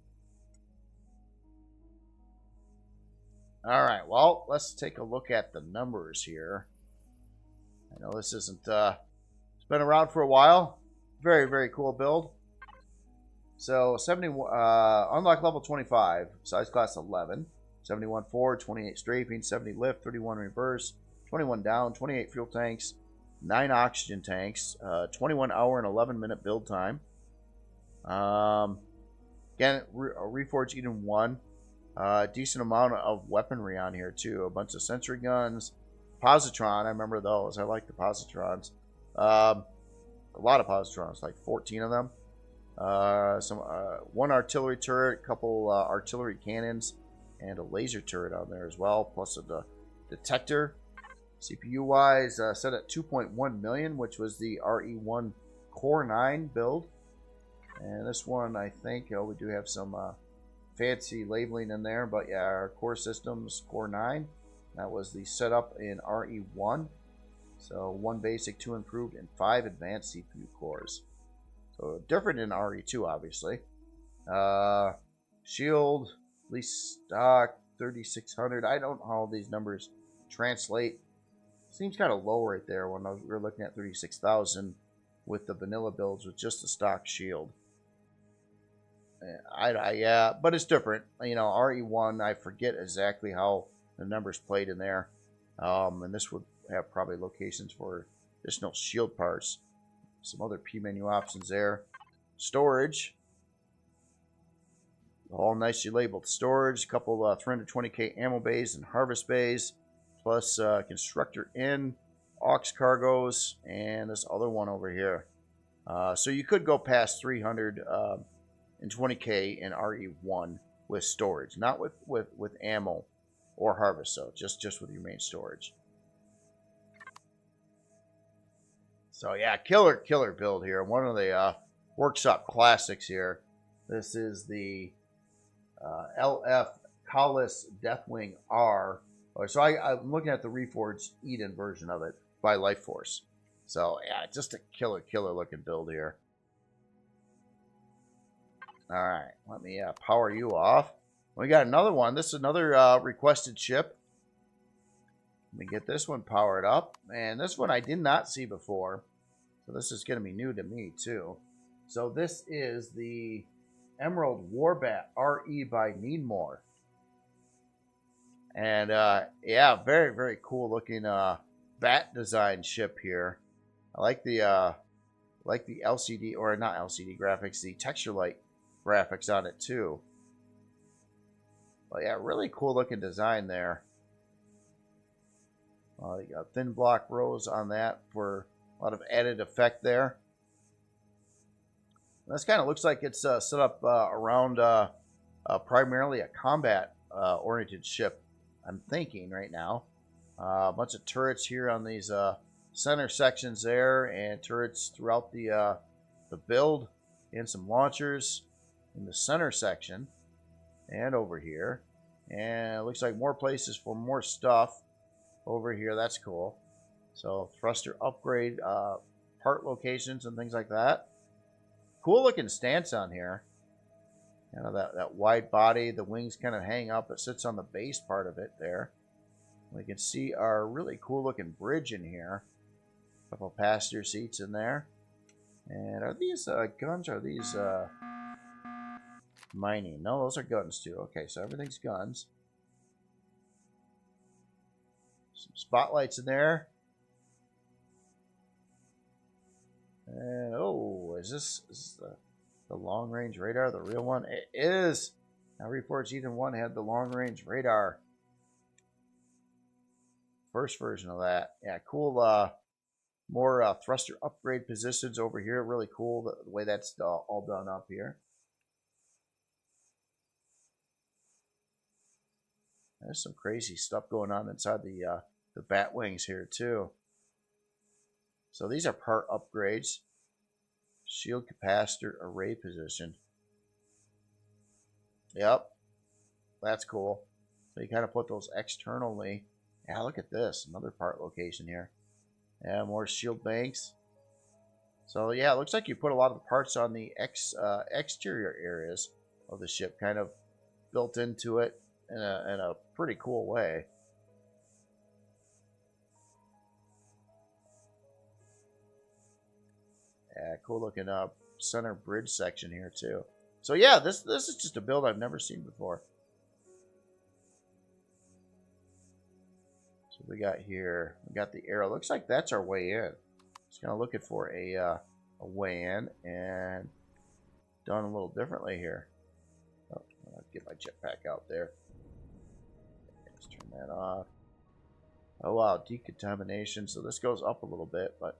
Alright, well, let's take a look at the numbers here. I know this isn't, it's been around for a while. Very, very cool build. So, unlock level 25, size class 11. 71 forward, 28 strafing, 70 lift, 31 reverse, 21 down, 28 fuel tanks, 9 oxygen tanks, 21 hour and 11 minute build time. Again, Reforged Eden 1. Decent amount of weaponry on here too. A bunch of sentry guns, positron. I remember those. I like the positrons. A lot of positrons, like 14 of them. One artillery turret, a couple artillery cannons, and a laser turret on there as well, plus a detector. CPU wise, set at 2.1 million, which was the RE1 Core 9 build. And this one, I think, we do have some fancy labeling in there, but yeah, our core systems Core 9. That was the setup in RE1. So 1 basic, 2 improved, and 5 advanced CPU cores. So different in RE2, obviously. Shield, at least stock, 3600. I don't know how these numbers translate. Seems kind of low right there when we were looking at 36,000 with the vanilla builds with just the stock shield. Yeah, but it's different. You know, RE1, I forget exactly how the numbers played in there. And this would have probably locations for additional shield parts. Some other P menu options there. Storage. All nicely labeled storage. A couple 320k ammo bays and harvest bays. Plus constructor in, aux cargoes, and this other one over here. So you could go past 320k in RE1 with storage, not with ammo or harvest, so just with your main storage. So yeah, killer build here. One of the workshop classics here. This is the LF Collis Deathwing R. So I'm looking at the Reforged Eden version of it by Life Force. So yeah, just a killer looking build here. All right, let me power you off. We got another one. This is another requested ship. Let me get this one powered up. And this one I did not see before. So this is going to be new to me too. So this is the Emerald Warbat RE by Needmore. And yeah, very cool looking bat design ship here. I like the LCD, or not LCD graphics, the texture light graphics on it too. But yeah, really cool looking design there. You got thin block rows on that for a lot of added effect there. And this kind of looks like it's set up around primarily a combat oriented ship, I'm thinking right now. A bunch of turrets here on these center sections there, and turrets throughout the build, and some launchers in the center section and over here. And it looks like more places for more stuff over here. That's cool. So thruster upgrade part locations and things like that. Cool looking stance on here. You know, that wide body, the wings kind of hang up. It sits on the base part of it there. We can see our really cool looking bridge in here. A couple passenger seats in there. And are these guns? Are these mining? No, those are guns too. Okay, so everything's guns. Some spotlights in there. And oh, is this the long range radar, the real one? It is. Now Reforged Eden 1 had the long range radar. First version of that. Yeah, cool. More thruster upgrade positions over here. Really cool the way that's all done up here. There's some crazy stuff going on inside the bat wings here too. So these are part upgrades. Shield capacitor array position. Yep, that's cool. So you kind of put those externally. Yeah, look at this, another part location here. Yeah, more shield banks. So yeah, it looks like you put a lot of the parts on the exterior areas of the ship, kind of built into it in a pretty cool way. Yeah, cool looking center bridge section here too. So yeah, this is just a build I've never seen before. So we got here. We got the arrow. Looks like that's our way in. Just kind of looking for a way in, and done a little differently here. Oh, I'll get my jetpack out there. Let's turn that off. Oh wow, decontamination. So this goes up a little bit, but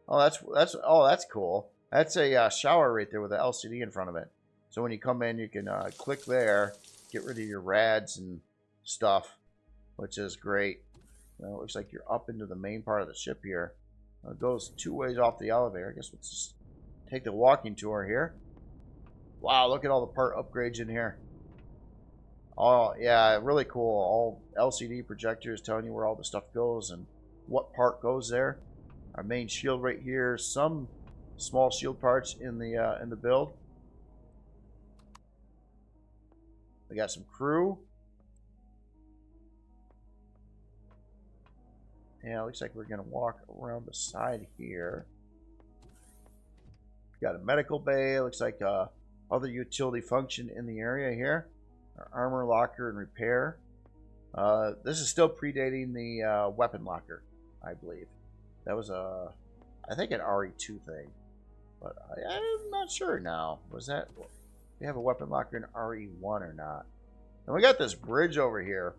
oh, that's cool. That's a shower right there with an LCD in front of it. So when you come in, you can click there, get rid of your rads and stuff, which is great. Well, it looks like you're up into the main part of the ship here. It goes 2 ways off the elevator. I guess let's just take the walking tour here. Wow, look at all the part upgrades in here. Oh, yeah, really cool. All LCD projectors telling you where all the stuff goes and what part goes there. Our main shield right here. Some small shield parts in the build. We got some crew. Yeah, it looks like we're going to walk around the side here. Got a medical bay. Looks like other utility function in the area here. Our armor locker and repair. This is still predating the weapon locker, I believe. That was I think an RE2 thing, but I'm not sure now. Was that? We have a weapon locker in RE1 or not? And we got this bridge over here.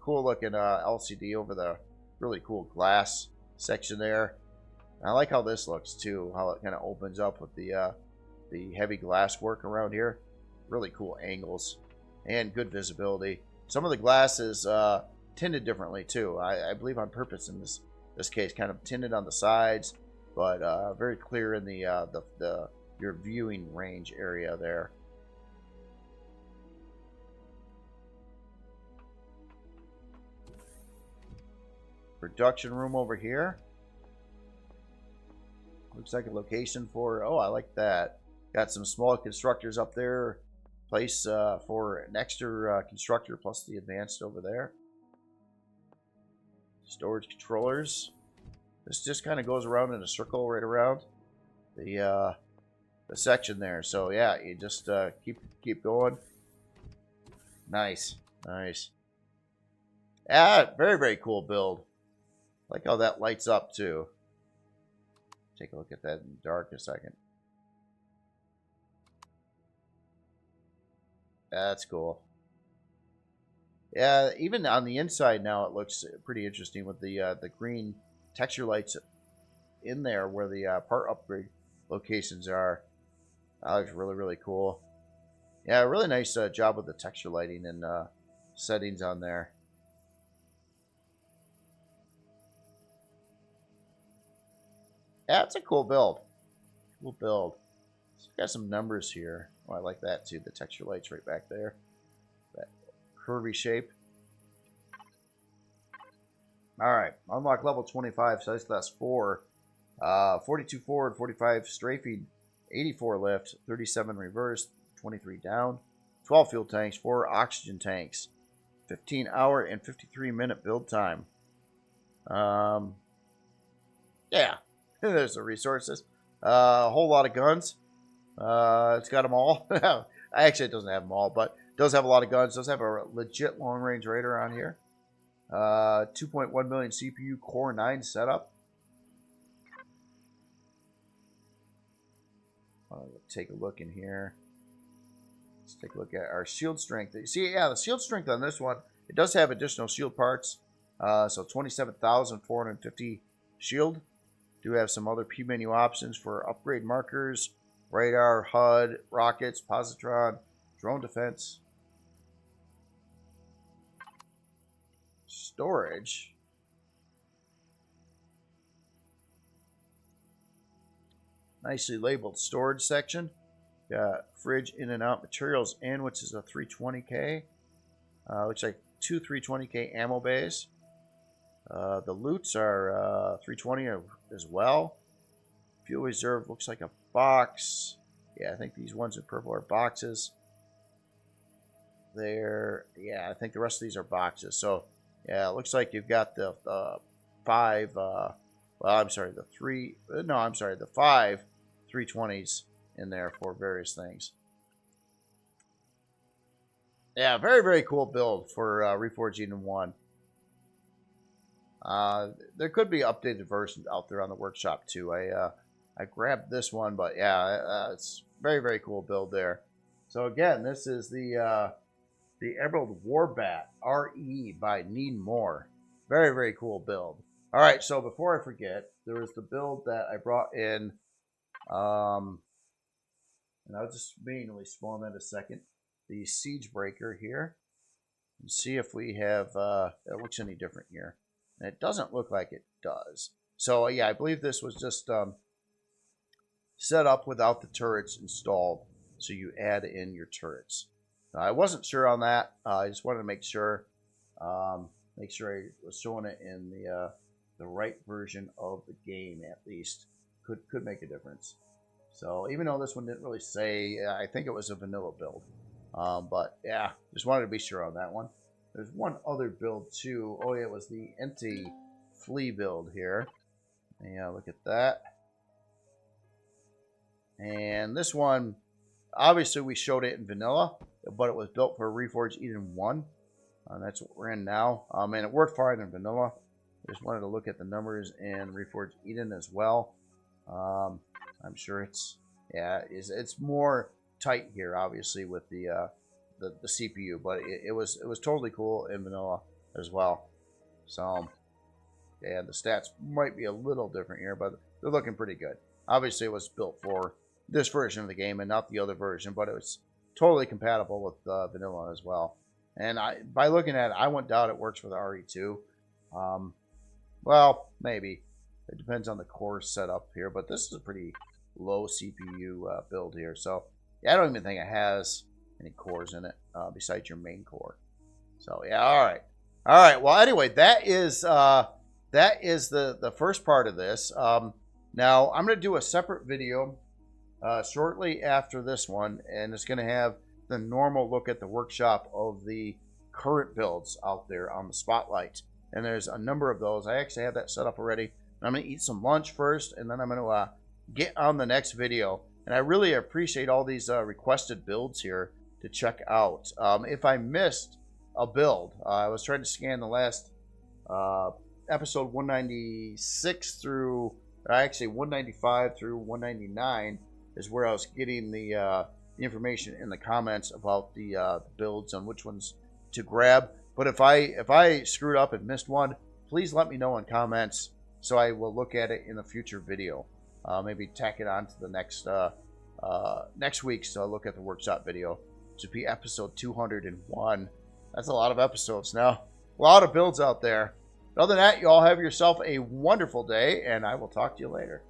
Cool looking LCD over the really cool glass section there. And I like how this looks too. How it kind of opens up with the heavy glass work around here. Really cool angles and good visibility. Some of the glass is tinted differently too. I believe on purpose in this case, kind of tinted on the sides, but very clear in the your viewing range area there. Production room over here. Looks like a location for, oh, I like that. Got some small constructors up there. Place for an extra constructor plus the advanced over there. Storage controllers. This just kind of goes around in a circle right around the section there. So yeah, you just keep going. Nice, nice. Yeah, very, very cool build. Like how that lights up too. Take a look at that in the dark a second. That's cool. Yeah, even on the inside now it looks pretty interesting with the green texture lights in there where the part upgrade locations are. That looks really, really cool. Yeah, really nice job with the texture lighting and settings on there. Yeah, it's a cool build. Cool build. So got some numbers here. Oh, I like that too. The texture lights right back there. That curvy shape. Alright. Unlock level 25. Size class 4. 42 forward, 45 strafing, 84 lift, 37 reverse, 23 down. 12 fuel tanks, 4 oxygen tanks. 15 hour and 53 minute build time. Yeah. There's the resources. A whole lot of guns. It's got them all. Actually, it doesn't have them all, but it does have a lot of guns. It does have a legit long-range raider on here. 2.1 million CPU Core 9 setup. Take a look in here. Let's take a look at our shield strength. You see, yeah, the shield strength on this one, it does have additional shield parts. So 27,450 shield. Do have some other P menu options for upgrade markers, radar, HUD, rockets, positron, drone defense, storage. Nicely labeled storage section. Got fridge in and out materials in, which is a 320K. Looks like 2 320K ammo bays. The loots are 320 as well. Fuel reserve looks like a box. Yeah, I think these ones in purple are boxes. There, yeah, I think the rest of these are boxes. So, yeah, it looks like you've got the 5. Well, I'm sorry, the 3. No, I'm sorry, the 5 320s in there for various things. Yeah, very, very cool build for Reforged Eden 1. There could be updated versions out there on the workshop too. I grabbed this one, but yeah, it's very, very cool build there. So again, this is the Emerald Warbat RE by Need More. Very, very cool build. All right, so before I forget, there was the build that I brought in, and I'll just manually spawn that a second. The Siege Breaker here. And see if we have, it looks any different here. And it doesn't look like it does. So yeah, I believe this was just set up without the turrets installed. So you add in your turrets. I wasn't sure on that. I just wanted to make sure I was showing it in the right version of the game at least. Could make a difference. So even though this one didn't really say, I think it was a vanilla build. But yeah, just wanted to be sure on that one. There's one other build too. Oh yeah, it was the Flea build here. Yeah, look at that. And this one, obviously we showed it in vanilla, but it was built for Reforged Eden 1. That's what we're in now. And it worked fine in vanilla. I just wanted to look at the numbers in Reforged Eden as well. I'm sure it's more tight here, obviously, with the CPU, but it was totally cool in vanilla as well. So yeah, the stats might be a little different here, but they're looking pretty good. Obviously, it was built for this version of the game and not the other version, but it was totally compatible with vanilla as well. And by looking at it, I wouldn't doubt it works with RE2. Well, maybe. It depends on the core setup here, but this is a pretty low CPU build here. So yeah, I don't even think it has any cores in it besides your main core. So yeah, all right. Well, anyway, that is the first part of this. Now I'm going to do a separate video shortly after this one, and it's going to have the normal look at the workshop of the current builds out there on the Spotlight. And there's a number of those. I actually have that set up already. I'm going to eat some lunch first, and then I'm going to get on the next video. And I really appreciate all these requested builds here to check out. If I missed a build, I was trying to scan the last episode 196 through, actually 195 through 199 is where I was getting the information in the comments about the builds and which ones to grab. But if I screwed up and missed one, please let me know in comments so I will look at it in a future video. Maybe tack it on to the next week's look at the workshop video, to be episode 201. That's a lot of episodes now. A lot of builds out there. Other than that, you all have yourself a wonderful day, and I will talk to you later.